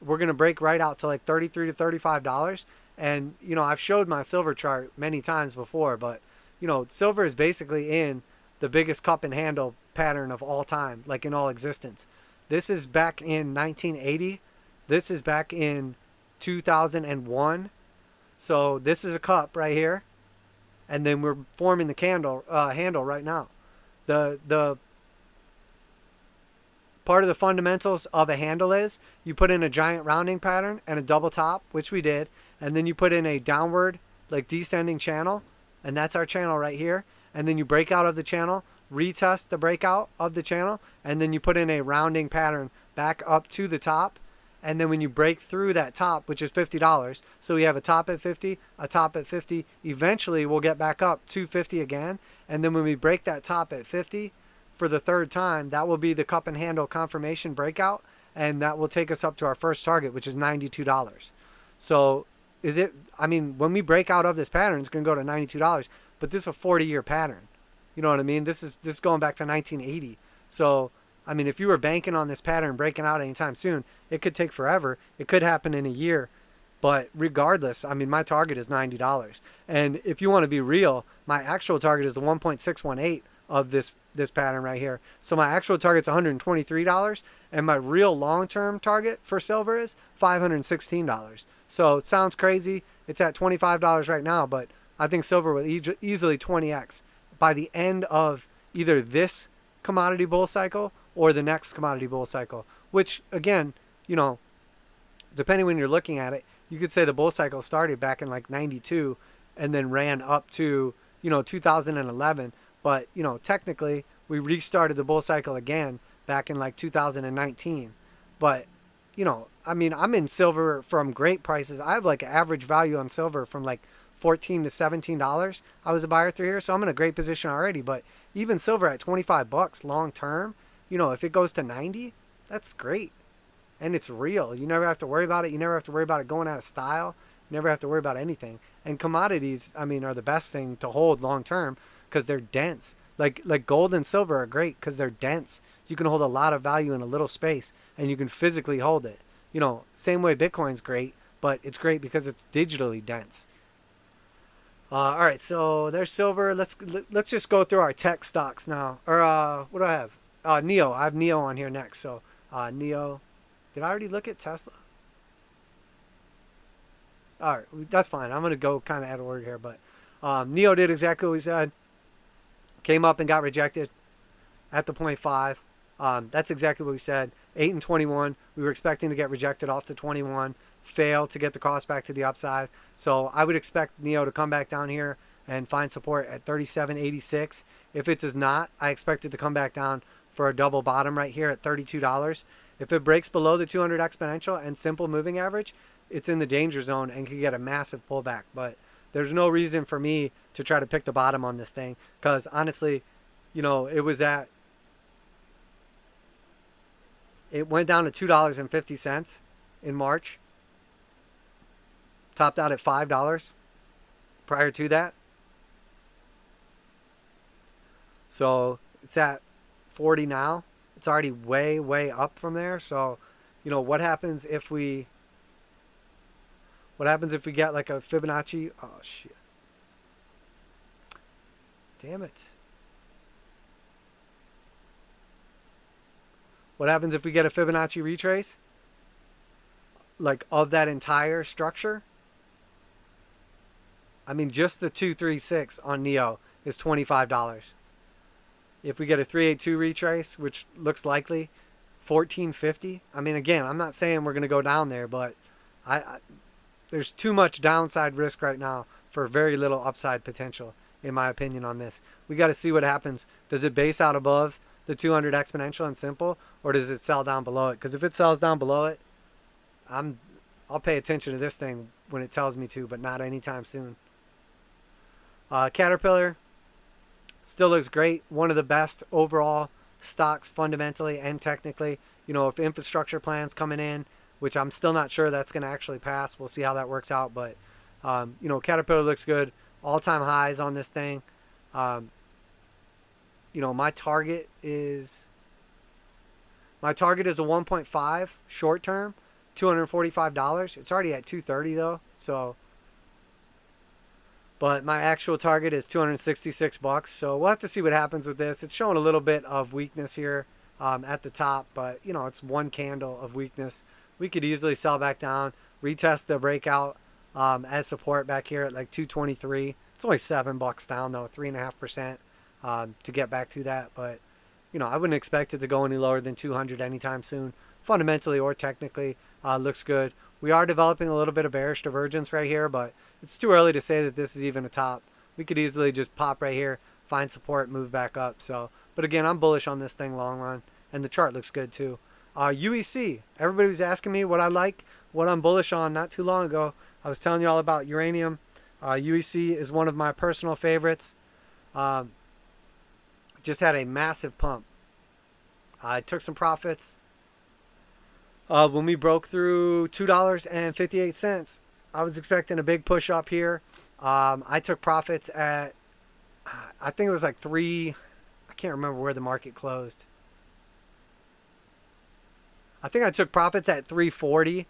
we're going to break right out to like $33 to $35. And, you know, I've showed my silver chart many times before, but, you know, silver is basically in the biggest cup and handle pattern of all time, like in all existence. This is back in 1980. This is back in 2001. So this is a cup right here, and then we're forming the handle right now. The part of the fundamentals of a handle is you put in a giant rounding pattern and a double top, which we did, and then you put in a downward, like descending channel, and that's our channel right here. And then you break out of the channel, retest the breakout of the channel, and then you put in a rounding pattern back up to the top. And then when you break through that top, which is $50, so we have a top at 50, a top at 50, eventually we'll get back up to 50 again. And then when we break that top at 50 for the third time, that will be the cup and handle confirmation breakout, and that will take us up to our first target, which is $92. So is it, I mean, when we break out of this pattern, it's going to go to $92, but this is a 40-year pattern. You know what I mean? This is going back to 1980. So, I mean, if you were banking on this pattern breaking out anytime soon, it could take forever. It could happen in a year. But regardless, I mean, my target is $90. And if you want to be real, my actual target is the 1.618 of this pattern right here. So my actual target's $123, and my real long-term target for silver is $516. So it sounds crazy. It's at $25 right now, but I think silver will easily 20x by the end of either this commodity bull cycle or the next commodity bull cycle, which again, you know, depending when you're looking at it, you could say the bull cycle started back in like 92 and then ran up to, you know, 2011. But, you know, technically we restarted the bull cycle again back in like 2019. But, you know, I mean, I'm in silver from great prices. I have like an average value on silver from like $14 to $17. I was a buyer through here, so I'm in a great position already. But even silver at 25 bucks long term, you know, if it goes to 90, that's great. And it's real. You never have to worry about it. You never have to worry about it going out of style. You never have to worry about anything. And commodities, I mean, are the best thing to hold long term because they're dense. Like gold and silver are great because they're dense. You can hold a lot of value in a little space, and you can physically hold it. You know, same way Bitcoin's great, but it's great because it's digitally dense. All right, so there's silver. Let's just go through our tech stocks now. Or what do I have? NEO. I have NEO on here next. So NEO. Did I already look at Tesla? All right, that's fine. I'm going to go kind of out of order here. But NEO did exactly what we said. Came up and got rejected at the 0.5. That's exactly what we said. 8 and 21. We were expecting to get rejected off the 21. Fail to get the cost back to the upside. So I would expect NEO to come back down here and find support at 37.86. If it does not, I expect it to come back down for a double bottom right here at $32. If it breaks below the 200 exponential and simple moving average, it's in the danger zone and can get a massive pullback. But there's no reason for me to try to pick the bottom on this thing because honestly, you know, it went down to $2.50 in March. Topped out at $5 prior to that. So it's at 40 now. It's already way, way up from there. So, you know, what happens if we get like a Fibonacci? Oh, shit. Damn it. What happens if we get a Fibonacci retrace? Like of that entire structure? I mean, just the 236 on NEO is $25. If we get a 382 retrace, which looks likely, $14.50. I mean, again, I'm not saying we're going to go down there, but there's too much downside risk right now for very little upside potential, in my opinion, on this. We got to see what happens. Does it base out above the 200 exponential and simple, or does it sell down below it? Because if it sells down below it, I'll pay attention to this thing when it tells me to, but not anytime soon. Caterpillar still looks great. One of the best overall stocks fundamentally and technically. You know, if infrastructure plans coming in, which I'm still not sure that's going to actually pass. We'll see how that works out. But, you know, Caterpillar looks good. All-time highs on this thing. You know, my target is a 1.5 short term, $245. It's already at $230 though. So, but my actual target is $266. So we'll have to see what happens with this. It's showing a little bit of weakness here at the top, but you know, it's one candle of weakness. We could easily sell back down, retest the breakout as support back here at like 223. It's only $7 down though, 3.5% to get back to that. But you know, I wouldn't expect it to go any lower than 200 anytime soon. Fundamentally or technically, looks good. We are developing a little bit of bearish divergence right here, but it's too early to say that this is even a top. We could easily just pop right here, find support, move back up. So, but again, I'm bullish on this thing long run, and the chart looks good too. UEC. Everybody was asking me what I like, what I'm bullish on not too long ago. I was telling you all about uranium. UEC is one of my personal favorites. Just had a massive pump. I took some profits. When we broke through $2.58, I was expecting a big push up here. I took profits at, I think it was like I can't remember where the market closed. I think I took profits at 340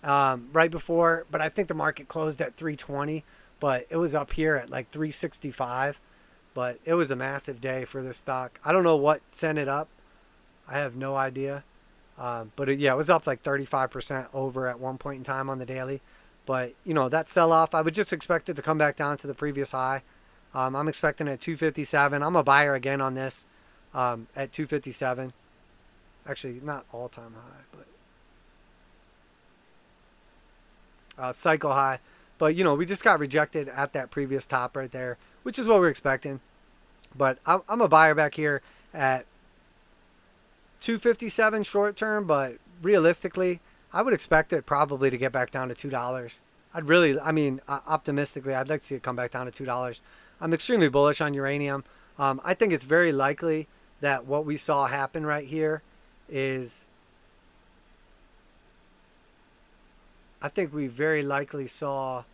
right before, but I think the market closed at 320, but it was up here at like 365. But it was a massive day for this stock. I don't know what sent it up. I have no idea. Yeah, it was up like 35% over at one point in time on the daily. But, you know, that sell-off, I would just expect it to come back down to the previous high. I'm expecting at 257. I'm a buyer again on this at 257. Actually, not all-time high, but cycle high. But, you know, we just got rejected at that previous top right there, which is what we're expecting. But I'm a buyer back here at 257 short term, but realistically, I would expect it probably to get back down to $2. Optimistically, I'd like to see it come back down to $2. I'm extremely bullish on uranium. I think it's very likely that what we saw happen right here is, I think we very likely saw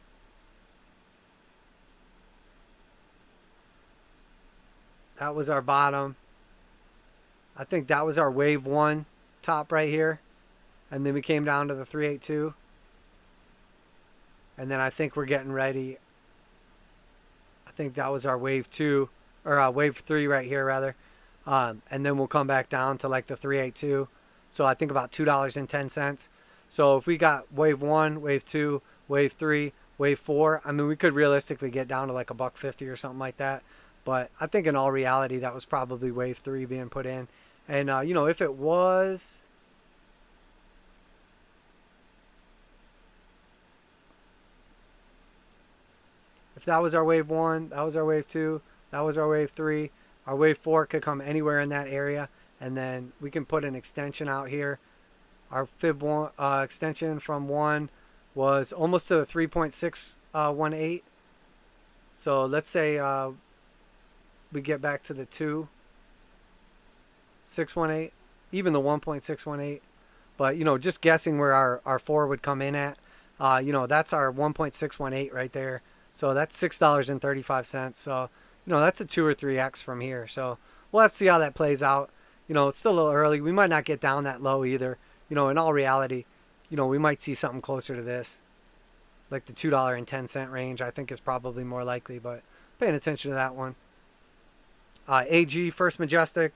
that was our bottom. I think that was our wave one top right here. And then we came down to the 382. And then I think we're getting ready. I think that was our wave two, or wave three right here rather. And then we'll come back down to like the 382. So I think about $2.10. So if we got wave one, wave two, wave three, wave four, I mean, we could realistically get down to like $1.50 or something like that. But I think in all reality, that was probably wave three being put in. And, you know, if it was, if that was our wave one, that was our wave two, that was our wave three, our wave four could come anywhere in that area. And then we can put an extension out here. Our fib one, extension from 1 was almost to the 3.618. So let's say we get back to the 2.618, even the 1.618. But, you know, just guessing where our 4 would come in at, you know, that's our 1.618 right there. So that's $6.35. So, you know, that's a 2 or 3x from here. So we'll have to see how that plays out. You know, it's still a little early. We might not get down that low either. You know, in all reality, you know, we might see something closer to this. Like the $2.10 range, I think is probably more likely, but paying attention to that one. AG, First Majestic,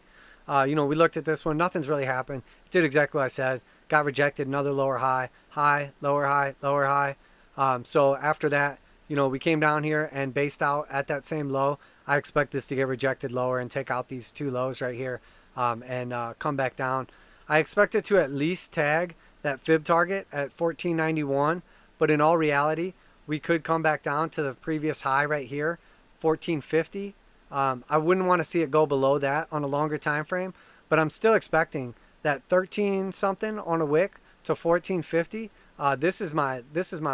you know, we looked at this one. Nothing's really happened. It did exactly what I said. Got rejected, another lower high. High, lower high, lower high. So after that, you know, we came down here and based out at that same low. I expect this to get rejected lower and take out these two lows right here and come back down. I expect it to at least tag that fib target at 1491, but in all reality, we could come back down to the previous high right here, 1450. I wouldn't want to see it go below that on a longer time frame, but I'm still expecting that 13 something on a wick to 1450. This is my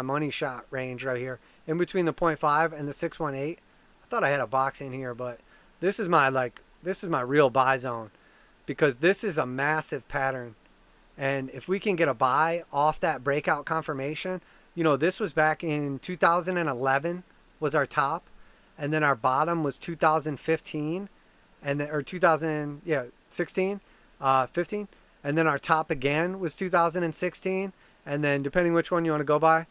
money shot range right here, in between the 0.5 and the 618. I thought I had a box in here, but this is my real buy zone, because this is a massive pattern. And if we can get a buy off that breakout confirmation, you know, this was back in 2011 was our top, and then our bottom was 2015, and then, or 2016, 15, and then our top again was 2016, and then depending which one you want to go by,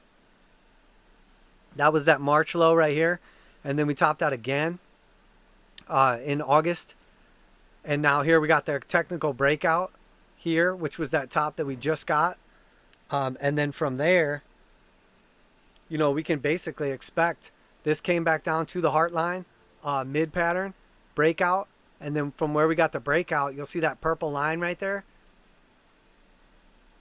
that was that March low right here, and then we topped out again in August. And now here we got the technical breakout here, which was that top that we just got. And then from there, you know, we can basically expect this came back down to the heart line, mid pattern, breakout. And then from where we got the breakout, you'll see that purple line right there.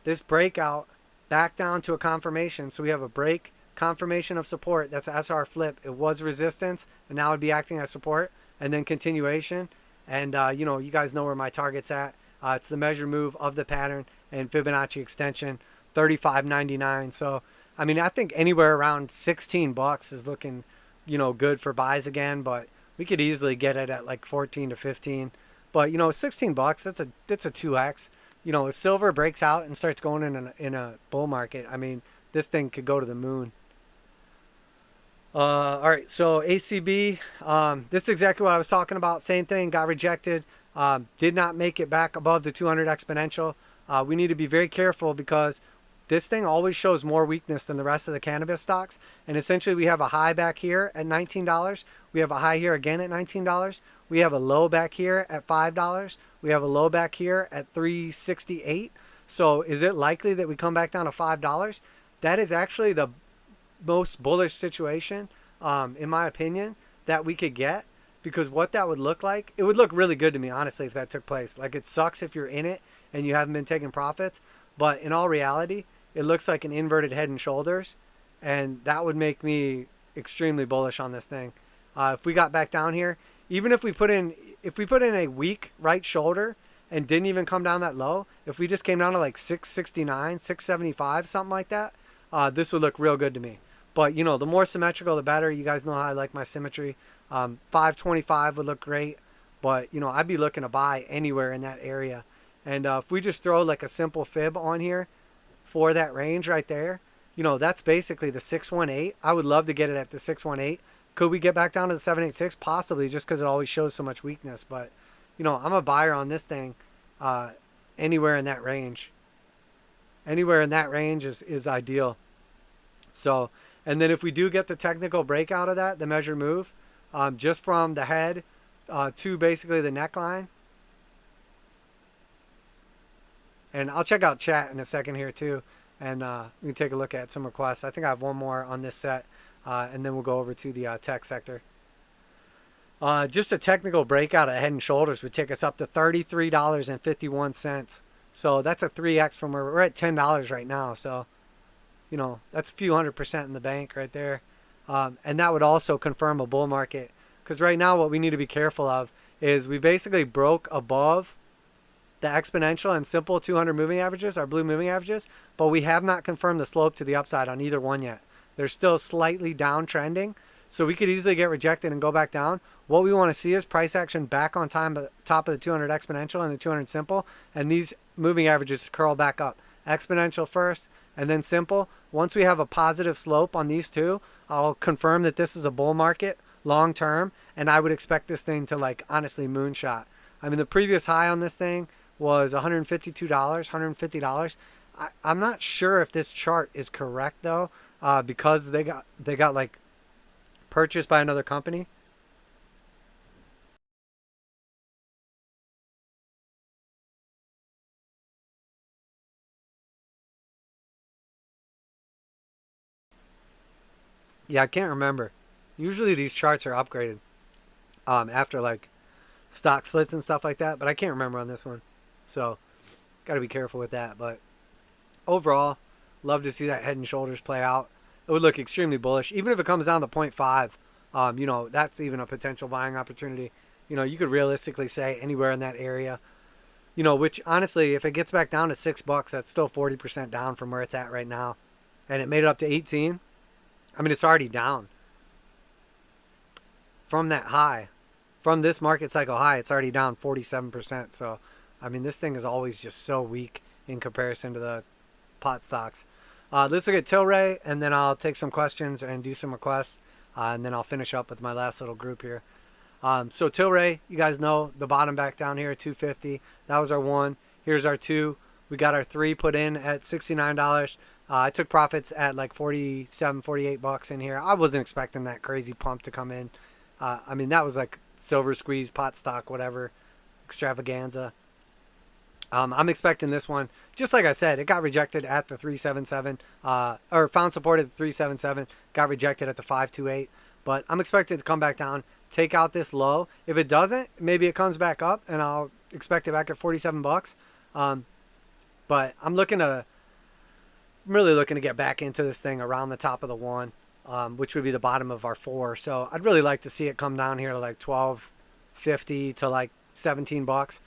This breakout back down to a confirmation. So we have a break, confirmation of support. That's SR flip. It was resistance, and now it'd be acting as support, and then continuation. And, you know, you guys know where my target's at. It's the measure move of the pattern and Fibonacci extension, 35.99. So, I mean, I think anywhere around $16 is looking, you know, good for buys again. But we could easily get it at like 14 to 15. But, you know, $16, that's a 2x. You know, if silver breaks out and starts going in a bull market, I mean, this thing could go to the moon. All right, so ACB, this is exactly what I was talking about. Same thing, got rejected, did not make it back above the 200 exponential. We need to be very careful because this thing always shows more weakness than the rest of the cannabis stocks. And essentially we have a high back here at $19. We have a high here again at $19. We have a low back here at $5. We have a low back here at $3.68. So is it likely that we come back down to $5? That is actually the most bullish situation, in my opinion, that we could get. Because what that would look like, it would look really good to me, honestly, if that took place. Like, it sucks if you're in it and you haven't been taking profits. But in all reality, it looks like an inverted head and shoulders. And that would make me extremely bullish on this thing. If we got back down here, even if we put in a weak right shoulder and didn't even come down that low, if we just came down to like 669, 675, something like that, this would look real good to me. But, you know, the more symmetrical, the better. You guys know how I like my symmetry. 525 would look great. But, you know, I'd be looking to buy anywhere in that area. And if we just throw like a simple fib on here for that range right there, you know, that's basically the 618. I would love to get it at the 618. Could we get back down to the 786? Possibly, just because it always shows so much weakness. But, you know, I'm a buyer on this thing anywhere in that range. Anywhere in that range is ideal. So, and then if we do get the technical breakout of that, the measured move, just from the head to basically the neckline. And I'll check out chat in a second here too. And we can take a look at some requests. I think I have one more on this set. And then we'll go over to the tech sector. Just a technical breakout at head and shoulders would take us up to $33.51. So that's a 3x from where we're at $10 right now. So, you know, that's a few 100% in the bank right there. And that would also confirm a bull market. Because right now what we need to be careful of is we basically broke above the exponential and simple 200 moving averages, our blue moving averages, but we have not confirmed the slope to the upside on either one yet. They're still slightly downtrending, so we could easily get rejected and go back down. What we want to see is price action back on top of the 200 exponential and the 200 simple, and these moving averages curl back up. Exponential first, and then simple. Once we have a positive slope on these two, I'll confirm that this is a bull market long term, and I would expect this thing to, like, honestly moonshot. I mean, the previous high on this thing was $152, $150. I'm not sure if this chart is correct though, because they got like purchased by another company. Yeah, I can't remember. Usually these charts are upgraded after like stock splits and stuff like that, but I can't remember on this one. So got to be careful with that. But overall, love to see that head and shoulders play out. It would look extremely bullish. Even if it comes down to 0.5, you know, that's even a potential buying opportunity. You know, you could realistically say anywhere in that area. You know, which honestly, if it gets back down to $6, that's still 40% down from where it's at right now. And it made it up to 18. I mean, it's already down from that high. From this market cycle high, it's already down 47%. So, I mean, this thing is always just so weak in comparison to the pot stocks. Let's look at Tilray, and then I'll take some questions and do some requests. And then I'll finish up with my last little group here. So Tilray, you guys know the bottom back down here at 250. That was our 1. Here's our 2. We got our 3 put in at $69. I took profits at like 47, 48 bucks in here. I wasn't expecting that crazy pump to come in. I mean, that was like silver squeeze, pot stock, whatever, extravaganza. I'm expecting this one, just like I said, it got rejected at the 377, or found support at the 377, got rejected at the 528. But I'm expected to come back down, take out this low. If it doesn't, maybe it comes back up, and I'll expect it back at 47 bucks. But I'm really looking to get back into this thing around the top of the 1, which would be the bottom of our 4. So I'd really like to see it come down here to like 12.50 to like 17 bucks.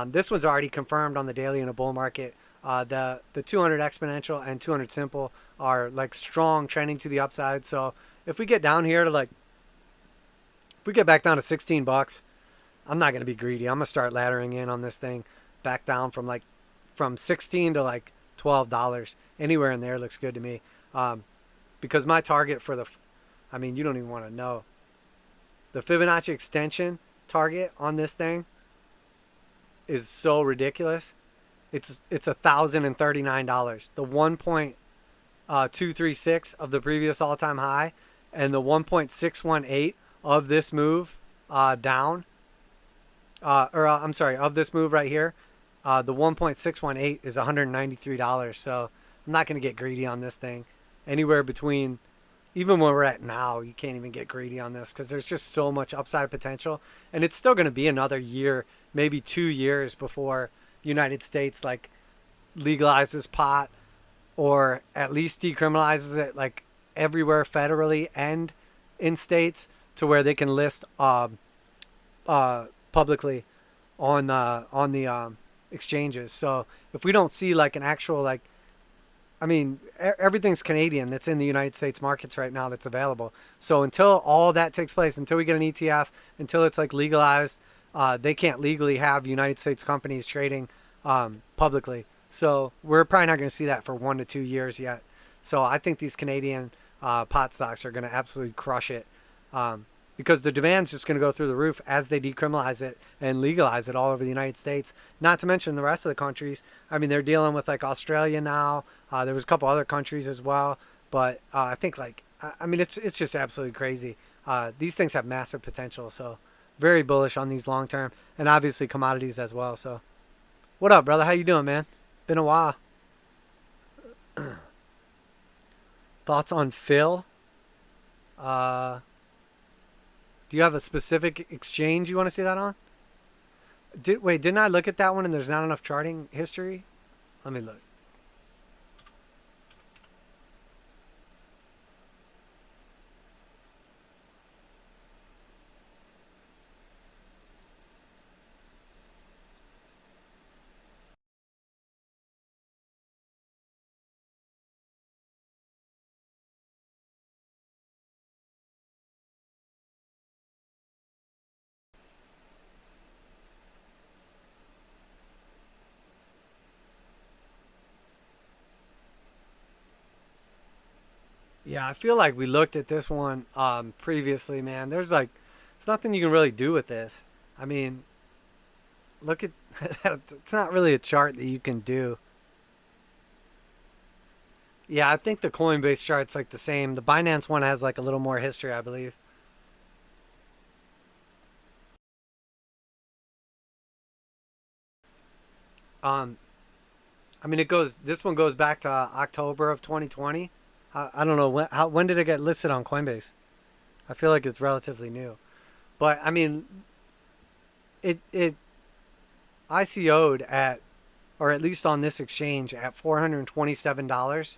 This one's already confirmed on the daily in a bull market. The 200 exponential and 200 simple are like strong trending to the upside. So if we get down here to like, if we get back down to 16 bucks, I'm not going to be greedy. I'm going to start laddering in on this thing back down from 16 to like $12. Anywhere in there looks good to me. Because my target for I mean, you don't even want to know. The Fibonacci extension target on this thing is so ridiculous. it's $1,039. The 1.236 of the previous all-time high and the 1.618 of this move down, I'm sorry, of this move right here, the 1.618 is $193. So I'm not going to get greedy on this thing. Anywhere between, even where we're at now, you can't even get greedy on this because there's just so much upside potential. And it's still going to be another year, maybe 2 years before the United States like legalizes pot or at least decriminalizes it like everywhere federally and in states to where they can list publicly on the exchanges. So if we don't see like an actual like, I mean, everything's Canadian that's in the United States markets right now that's available. So until all that takes place, until we get an ETF, until it's like legalized, they can't legally have United States companies trading publicly. So we're probably not going to see that for 1 to 2 years yet. So I think these Canadian pot stocks are going to absolutely crush it because the demand's just going to go through the roof as they decriminalize it and legalize it all over the United States. Not to mention the rest of the countries. I mean, they're dealing with like Australia now. There was a couple other countries as well. But I think like, I mean, it's just absolutely crazy. These things have massive potential. So very bullish on these long term and obviously commodities as well. So what up, brother? How you doing, man? Been a while. Thoughts on Phil? Do you have a specific exchange you want to see that on? Didn't I look at that one and there's not enough charting history? Let me look. Yeah, I feel like we looked at this one previously, man. There's nothing you can really do with this. I mean, look at it's not really a chart that you can do. Yeah, I think the Coinbase chart's like the same. The Binance one has like a little more history, I believe. Um, I mean, this one goes back to October of 2020. I don't know when did it get listed on Coinbase? I feel like it's relatively new. But I mean, it ICO'd at, or at least on this exchange, at $427.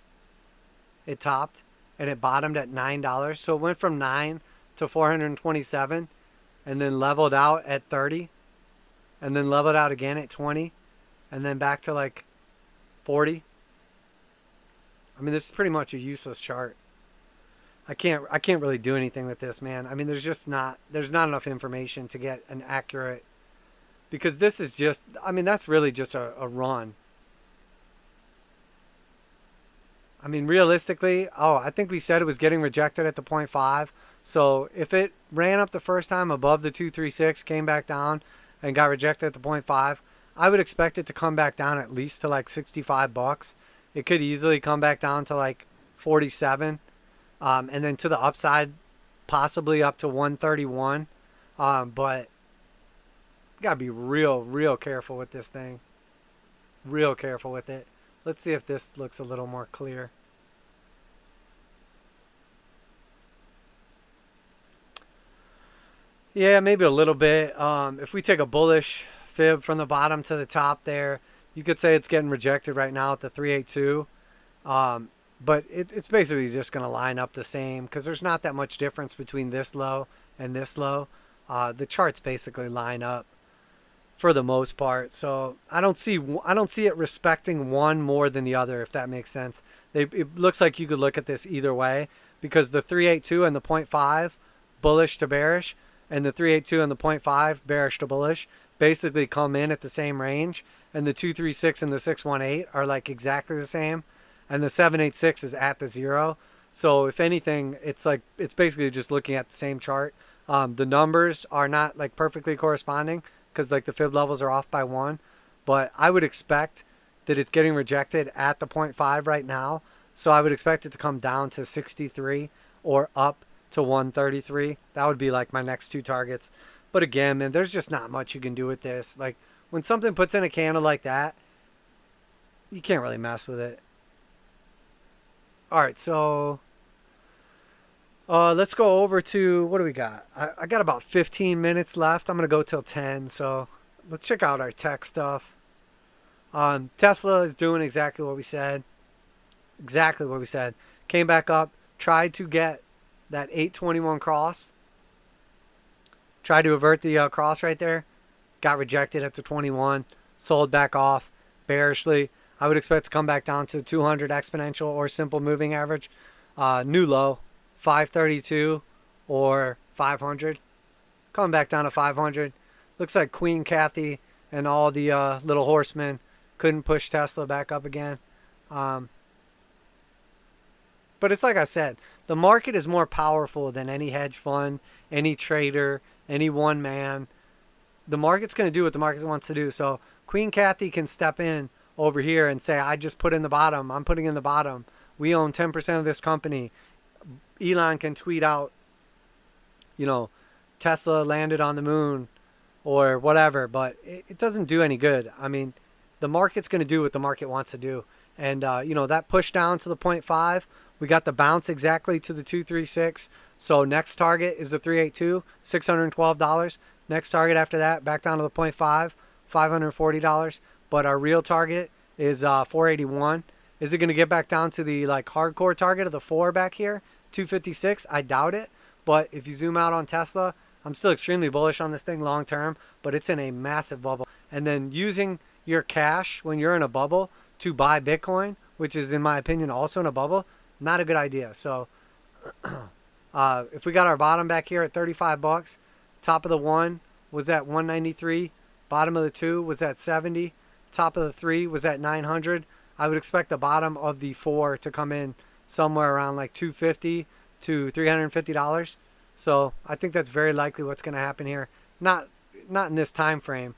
It topped and it bottomed at $9. So it went from 9 to 427 and then leveled out at 30 and then leveled out again at 20 and then back to like 40. I mean, this is pretty much a useless chart. I can't really do anything with this, man. I mean, there's not enough information to get an accurate, because this is just, I mean, that's really just a run. I mean, realistically, I think we said it was getting rejected at the 0.5. So if it ran up the first time above the 236, came back down and got rejected at the 0.5, I would expect it to come back down at least to like $65. It could easily come back down to like 47. And then to the upside, possibly up to 131. But you gotta be real careful with this thing. Real careful with it. Let's see if this looks a little more clear. Yeah, maybe a little bit. If we take a bullish fib from the bottom to the top there, you could say it's getting rejected right now at the 382. But it's basically just going to line up the same because there's not that much difference between this low and this low. The charts basically line up for the most part. So I don't see it respecting one more than the other, if that makes sense. It looks like you could look at this either way because the 382 and the 0.5 bullish to bearish and the 382 and the 0.5 bearish to bullish basically come in at the same range, and the 236 and the 618 are like exactly the same, and the 786 is at the 0. So if anything, it's basically just looking at the same chart. The numbers are not like perfectly corresponding because like the fib levels are off by 1, but I would expect that it's getting rejected at the 0.5 right now. So I would expect it to come down to 63 or up to 133. That would be like my next two targets. But again, man, there's just not much you can do with this. Like when something puts in a candle like that, you can't really mess with it. All right, so let's go over to, what do we got? I got about 15 minutes left. I'm going to go till 10. So let's check out our tech stuff. Tesla is doing exactly what we said. Exactly what we said. Came back up, tried to get that 821 cross. Tried to avert the cross right there. Got rejected at the 21. Sold back off bearishly. I would expect to come back down to 200 exponential or simple moving average. New low, 532 or 500. Coming back down to 500. Looks like Queen Kathy and all the little horsemen couldn't push Tesla back up again. But it's like I said, the market is more powerful than any hedge fund, any trader, any one man. The market's going to do what the market wants to do. So Queen Kathy can step in over here and say, I just put in the bottom. I'm putting in the bottom. We own 10% of this company. Elon can tweet out, Tesla landed on the moon or whatever, but it doesn't do any good. I mean, the market's going to do what the market wants to do. And, that push down to the 0.5, we got the bounce exactly to the 236. So next target is the 382, $612. Next target after that, back down to the 0.5, $540. But our real target is 481. Is it going to get back down to the hardcore target of the 4 back here, 256? I doubt it. But if you zoom out on Tesla, I'm still extremely bullish on this thing long term, but it's in a massive bubble. And then using your cash when you're in a bubble to buy Bitcoin, which is in my opinion also in a bubble, not a good idea. So if we got our bottom back here at 35 bucks, top of the 1 was at 193, bottom of the 2 was at 70, top of the 3 was at 900. I would expect the bottom of the 4 to come in somewhere around like $250 to $350. So I think that's very likely what's going to happen here. Not in this time frame,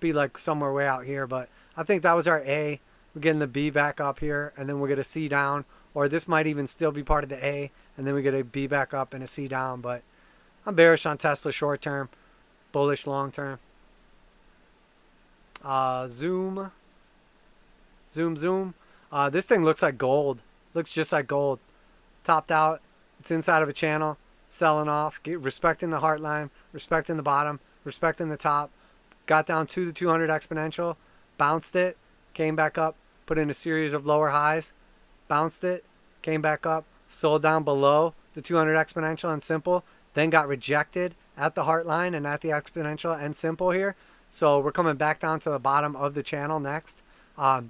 be like somewhere way out here. But I think that was our A. We're getting the B back up here, and then we'll get a C down. Or this might even still be part of the A, and then we get a B back up and a C down. But I'm bearish on Tesla short term, bullish long term. Zoom. This thing looks like gold. Looks just like gold. Topped out. It's inside of a channel. Selling off. Respecting the heart line. Respecting the bottom. Respecting the top. Got down to the 200 exponential. Bounced it. Came back up. Put in a series of lower highs. Bounced it. Came back up. Sold down below the 200 exponential and simple. Then got rejected at the heart line and at the exponential and simple here. So we're coming back down to the bottom of the channel next.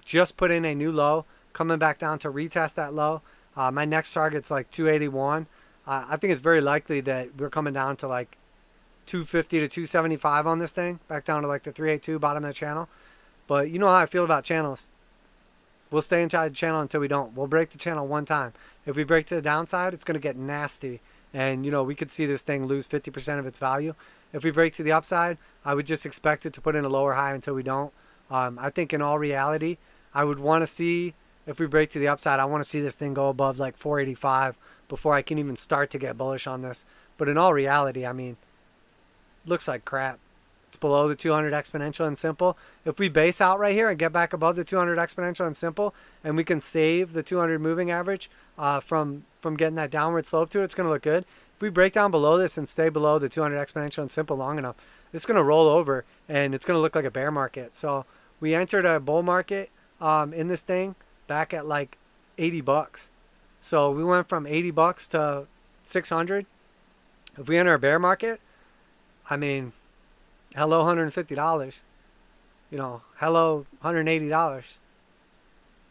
Just put in a new low. Coming back down to retest that low. My next target's like 281. I think it's very likely that we're coming down to like 250 to 275 on this thing. Back down to like the 382 bottom of the channel. But you know how I feel about channels. We'll stay inside the channel until we don't. We'll break the channel one time. If we break to the downside, it's going to get nasty. And, we could see this thing lose 50% of its value. If we break to the upside, I would just expect it to put in a lower high until we don't. I think in all reality, I would want to see, if we break to the upside, I want to see this thing go above like 485 before I can even start to get bullish on this. But in all reality, I mean, looks like crap. It's below the 200 exponential and simple. If we base out right here and get back above the 200 exponential and simple, and we can save the 200 moving average from getting that downward slope to it, it's going to look good. If we break down below this and stay below the 200 exponential and simple long enough, it's going to roll over and it's going to look like a bear market. So we entered a bull market in this thing back at like 80 bucks. So we went from 80 bucks to 600. If we enter a bear market, I mean, hello $150. Hello $180.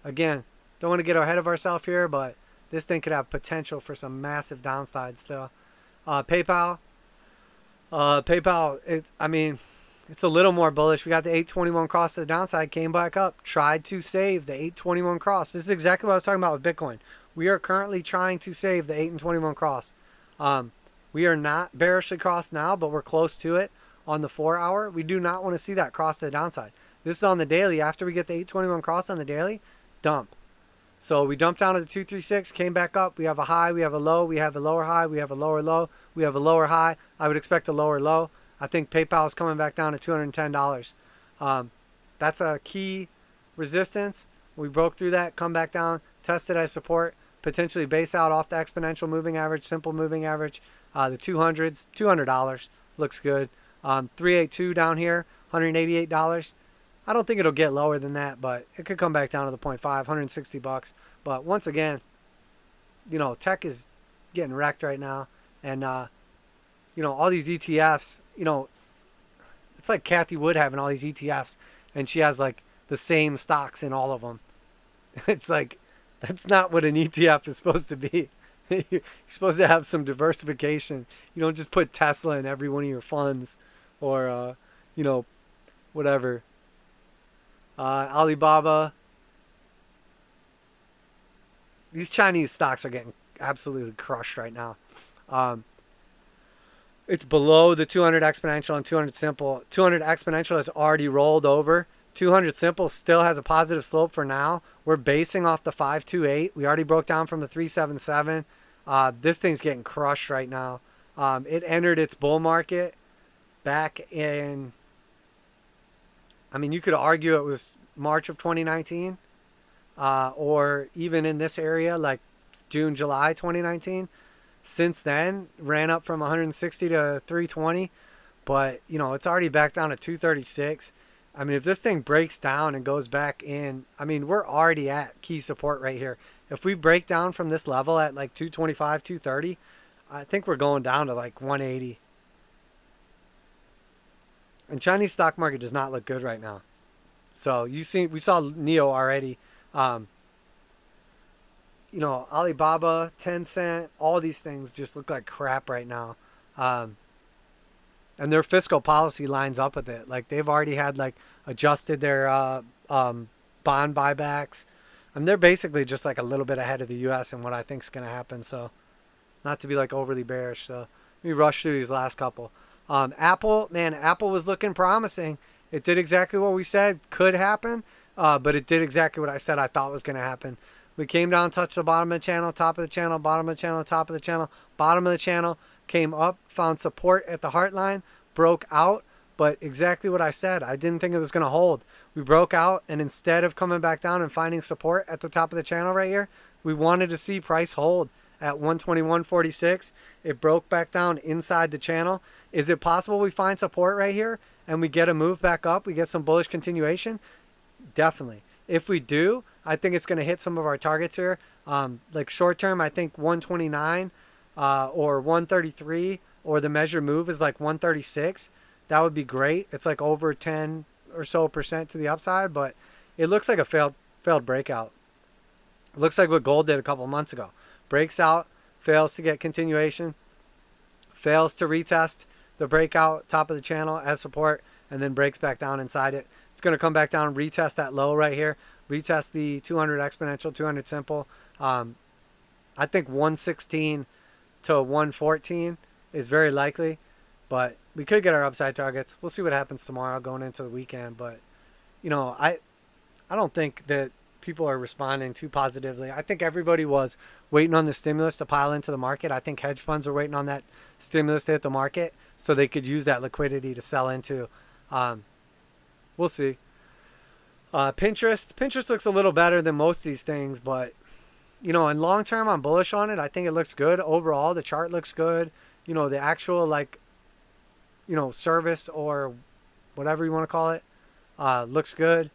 Again, don't want to get ahead of ourselves here, but this thing could have potential for some massive downside still. PayPal, it's a little more bullish. We got the 821 cross to the downside, came back up, tried to save the 821 cross. This is exactly what I was talking about with Bitcoin. We are currently trying to save the 821 cross. We are not bearishly crossed now, but we're close to it on the 4 hour. We do not want to see that cross to the downside. This is on the daily. After we get the 821 cross on the daily, dump. So we dumped down to the 236, came back up. We have a high, we have a low, we have a lower high, we have a lower low, we have a lower high. I would expect a lower low. I think PayPal is coming back down to $210. That's a key resistance. We broke through that, come back down, tested as support, potentially base out off the exponential moving average, simple moving average. The 200s, $200 looks good. 382 down here, $188. I don't think it'll get lower than that, but it could come back down to the 0.5, $160. But once again, you know, tech is getting wrecked right now. And, you know, all these ETFs, you know, it's like Kathy Wood having all these ETFs, and she has like the same stocks in all of them. It's like, that's not what an ETF is supposed to be. You're supposed to have some diversification. You don't just put Tesla in every one of your funds or, you know, whatever. Alibaba. These Chinese stocks are getting absolutely crushed right now. It's below the 200 exponential and 200 simple. 200 exponential has already rolled over. 200 simple still has a positive slope for now. We're basing off the 528. We already broke down from the 377. This thing's getting crushed right now. It entered its bull market back in, I mean, you could argue it was March of 2019, or even in this area, like June, July 2019. Since then, ran up from 160 to 320, but, you know, it's already back down to 236. I mean, if this thing breaks down and goes back in, I mean, we're already at key support right here. If we break down from this level at like 225, 230, I think we're going down to like 180. And Chinese stock market does not look good right now. So we saw NEO already. You know, Alibaba, Tencent, all these things just look like crap right now. And their fiscal policy lines up with it. Like they've already had like adjusted their bond buybacks. And they're basically just like a little bit ahead of the U.S. in what I think is going to happen. So not to be like overly bearish. So let me rush through these last couple. Apple, man, Apple was looking promising. It did exactly what we said could happen, but it did exactly what I said I thought was going to happen. We came down, touched the bottom of the channel, top of the channel, bottom of the channel, top of the channel, bottom of the channel, came up, found support at the heart line, broke out, but exactly what I said. I didn't think it was going to hold. We broke out, and instead of coming back down and finding support at the top of the channel right here, we wanted to see price hold at 121.46. It broke back down inside the channel. Is it possible we find support right here and we get a move back up? We get some bullish continuation? Definitely. If we do, I think it's going to hit some of our targets here. Like short term, I think 129 or 133, or the measure move is like 136. That would be great. It's like over 10 or so percent to the upside, but it looks like a failed breakout. It looks like what gold did a couple months ago. Breaks out, fails to get continuation, fails to retest the breakout top of the channel as support, and then breaks back down inside it. It's going to come back down, retest that low right here, retest the 200 exponential, 200 simple. I think 116 to 114 is very likely, but we could get our upside targets. We'll see what happens tomorrow going into the weekend. But, you know, I don't think that people are responding too positively. I think everybody was waiting on the stimulus to pile into the market. I think hedge funds are waiting on that stimulus to hit the market so they could use that liquidity to sell into. We'll see. Pinterest looks a little better than most of these things, but, you know, in long term, I'm bullish on it. I think it looks good overall. The chart looks good. You know, the actual, like, you know, service or whatever you want to call it, looks good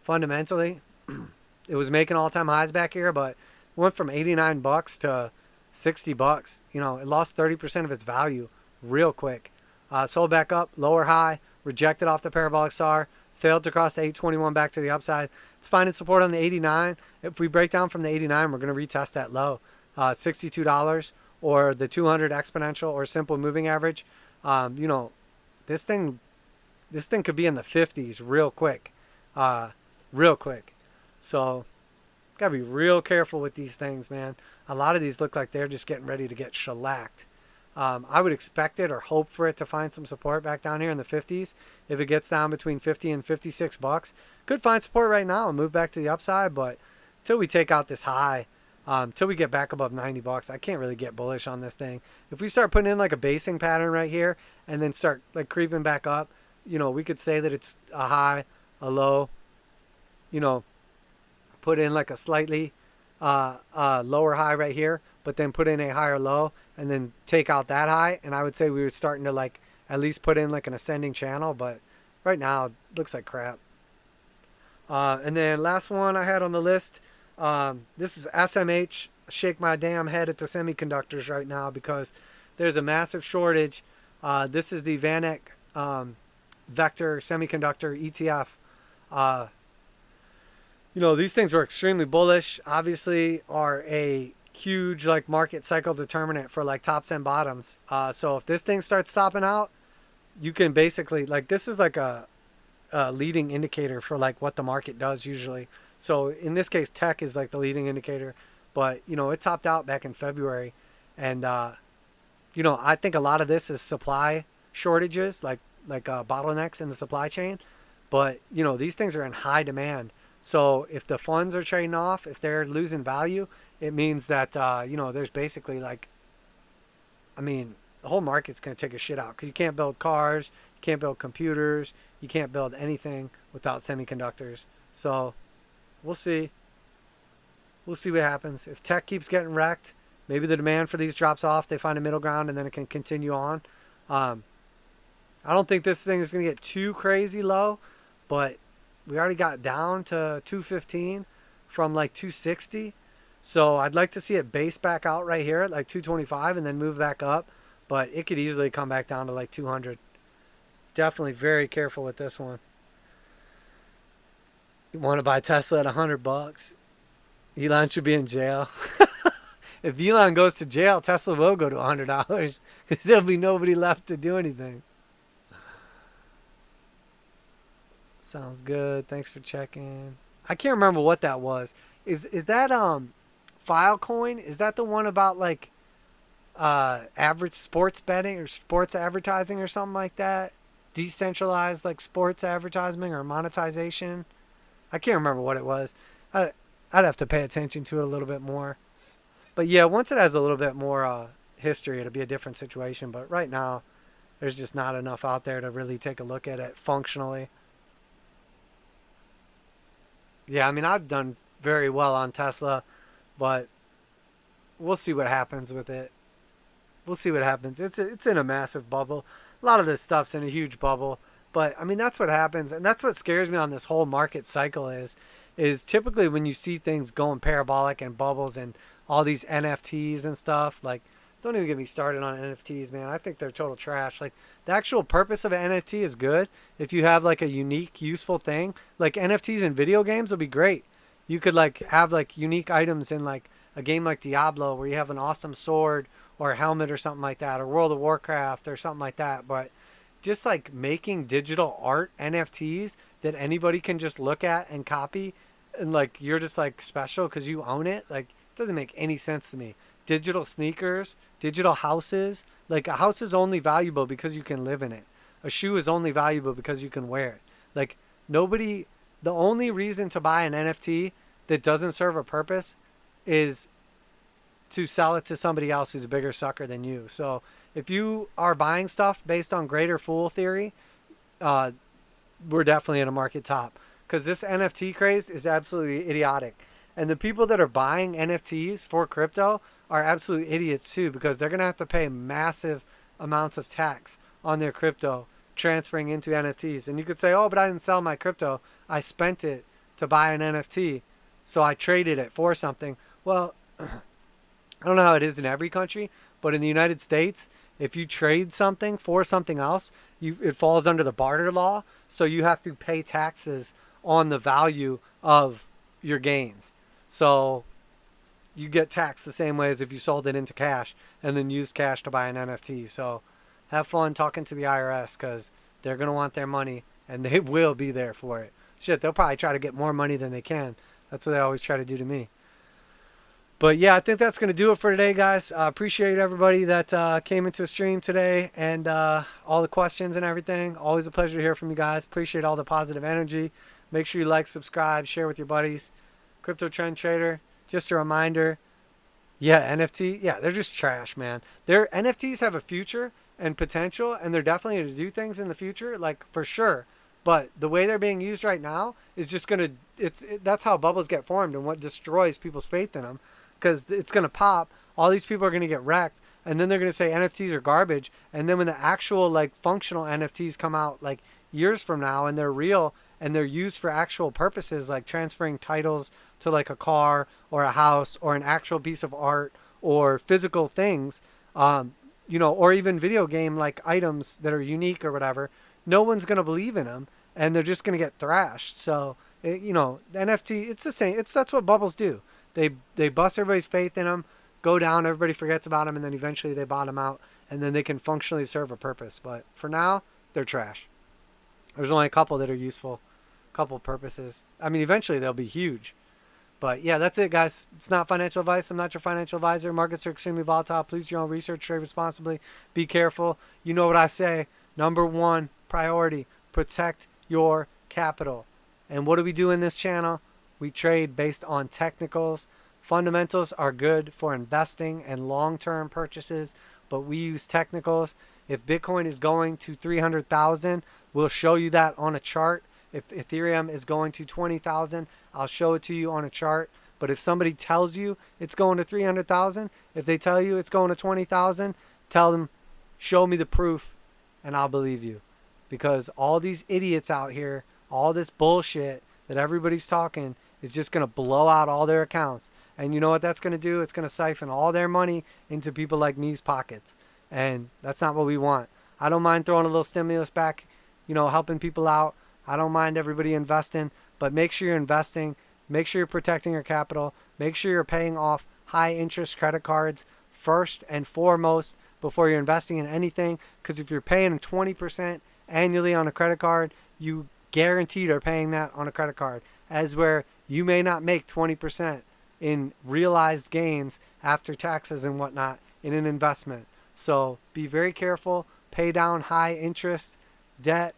fundamentally. It was making all-time highs back here, but it went from $89 to $60. You know, it lost 30% of its value real quick. Sold back up, lower high, rejected off the parabolic SAR, failed to cross the 821 back to the upside. It's finding support on the 89. If we break down from the 89, we're going to retest that low, $62, or the 200 exponential or simple moving average. You know, this thing could be in the 50s real quick. So, gotta be real careful with these things, man. A lot of these look like they're just getting ready to get shellacked. I would expect it or hope for it to find some support back down here in the 50s. If it gets down between 50 and 56 bucks, could find support right now and move back to the upside. But until we take out this high, until we get back above 90 bucks, I can't really get bullish on this thing. If we start putting in like a basing pattern right here and then start like creeping back up, you know, we could say that it's a high, a low, you know, put in like a slightly lower high right here, but then put in a higher low and then take out that high. And I would say we were starting to like at least put in like an ascending channel, but right now it looks like crap. And then last one I had on the list, this is SMH. Shake my damn head at the semiconductors right now because there's a massive shortage. This is the VanEck Vector Semiconductor ETF. You know, these things were extremely bullish, obviously are a huge like market cycle determinant for like tops and bottoms. So if this thing starts stopping out, you can basically like, this is like a leading indicator for like what the market does usually. So in this case, tech is like the leading indicator, but you know, it topped out back in February. And, you know, I think a lot of this is supply shortages, like bottlenecks in the supply chain. But, you know, these things are in high demand. So if the funds are trading off, if they're losing value, it means that, you know, there's basically like, I mean, the whole market's going to take a shit out because you can't build cars, you can't build computers, you can't build anything without semiconductors. So we'll see. We'll see what happens. If tech keeps getting wrecked, maybe the demand for these drops off, they find a middle ground, and then it can continue on. I don't think this thing is going to get too crazy low, but we already got down to 215 from like 260. So I'd like to see it base back out right here at like 225 and then move back up. But it could easily come back down to like 200. Definitely very careful with this one. You want to buy Tesla at 100 bucks? Elon should be in jail. If Elon goes to jail, Tesla will go to $100 because there'll be nobody left to do anything. Sounds good. Thanks for checking. I can't remember what that was. Is that Filecoin? Is that the one about like average sports betting or sports advertising or something like that? Decentralized like sports advertising or monetization? I can't remember what it was. I'd have to pay attention to it a little bit more. But yeah, once it has a little bit more history, it'll be a different situation. But right now, there's just not enough out there to really take a look at it functionally. Yeah, I mean, I've done very well on Tesla, but we'll see what happens with it. We'll see what happens. It's in a massive bubble. A lot of this stuff's in a huge bubble. But, I mean, that's what happens. And that's what scares me on this whole market cycle is typically when you see things going parabolic and bubbles and all these NFTs and stuff, like, don't even get me started on NFTs, man. I think they're total trash. Like, the actual purpose of an NFT is good. If you have, like, a unique, useful thing, like NFTs in video games would be great. You could, like, have, like, unique items in, like, a game like Diablo where you have an awesome sword or a helmet or something like that, or World of Warcraft or something like that. But just, like, making digital art NFTs that anybody can just look at and copy and, like, you're just, like, special because you own it, like, it doesn't make any sense to me. Digital sneakers, digital houses. Like, a house is only valuable because you can live in it. A shoe is only valuable because you can wear it. Like, nobody, the only reason to buy an NFT that doesn't serve a purpose is to sell it to somebody else who's a bigger sucker than you. So if you are buying stuff based on greater fool theory, we're definitely in a market top because this NFT craze is absolutely idiotic. And the people that are buying NFTs for crypto are absolute idiots too, because they're going to have to pay massive amounts of tax on their crypto transferring into NFTs. And you could say, oh, but I didn't sell my crypto. I spent it to buy an NFT. So I traded it for something. Well, I don't know how it is in every country, but in the United States, if you trade something for something else, it falls under the barter law. So you have to pay taxes on the value of your gains. So you get taxed the same way as if you sold it into cash and then used cash to buy an NFT. So have fun talking to the IRS because they're going to want their money and they will be there for it. Shit, they'll probably try to get more money than they can. That's what they always try to do to me. But yeah, I think that's going to do it for today, guys. Appreciate everybody that came into the stream today and all the questions and everything. Always a pleasure to hear from you guys. Appreciate all the positive energy. Make sure you like, subscribe, share with your buddies. Crypto Trend Trader, just a reminder. Yeah, NFT, yeah, they're just trash, man. Their NFTs have a future and potential, and they're definitely going to do things in the future, like for sure. But the way they're being used right now is just going to, that's how bubbles get formed and what destroys people's faith in them. Because it's going to pop, all these people are going to get wrecked, and then they're going to say NFTs are garbage. And then when the actual like functional NFTs come out like years from now and they're real and they're used for actual purposes like transferring titles to like a car or a house or an actual piece of art or physical things, you know, or even video game like items that are unique or whatever, no one's going to believe in them and they're just going to get thrashed. So, you know, the NFT, it's the same. That's what bubbles do. They bust everybody's faith in them, go down, everybody forgets about them, and then eventually they bottom out, and then they can functionally serve a purpose. But for now, they're trash. There's only a couple that are useful, a couple purposes. I mean, eventually they'll be huge. But yeah, that's it, guys. It's not financial advice. I'm not your financial advisor. Markets are extremely volatile. Please do your own research, trade responsibly, be careful. You know what I say. Number one priority, protect your capital. And what do we do in this channel? We trade based on technicals. Fundamentals are good for investing and long-term purchases, but we use technicals. If Bitcoin is going to 300,000, we'll show you that on a chart. If Ethereum is going to 20,000, I'll show it to you on a chart. But if somebody tells you it's going to 300,000, if they tell you it's going to 20,000, tell them, show me the proof, and I'll believe you. Because all these idiots out here, all this bullshit that everybody's talking is just going to blow out all their accounts. And you know what that's going to do? It's going to siphon all their money into people like me's pockets. And that's not what we want. I don't mind throwing a little stimulus back, you know, helping people out. I don't mind everybody investing, but make sure you're investing. Make sure you're protecting your capital. Make sure you're paying off high interest credit cards first and foremost before you're investing in anything. Because if you're paying 20% annually on a credit card, you guaranteed are paying that on a credit card. As where you may not make 20% in realized gains after taxes and whatnot in an investment. So be very careful. Pay down high interest debt.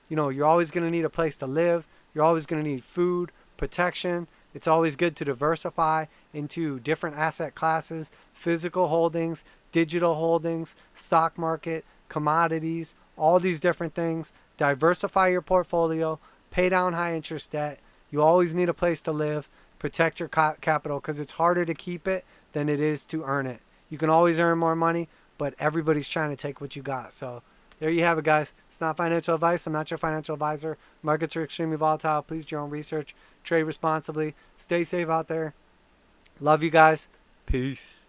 You know, you're always going to need a place to live. You're always going to need food, protection. It's always good to diversify into different asset classes, physical holdings, digital holdings, stock market, commodities, all these different things. Diversify your portfolio. Pay down high interest debt. You always need a place to live. Protect your capital because it's harder to keep it than it is to earn it. You can always earn more money, but everybody's trying to take what you got. So there you have it, guys. It's not financial advice. I'm not your financial advisor. Markets are extremely volatile. Please do your own research. Trade responsibly. Stay safe out there. Love you guys. Peace.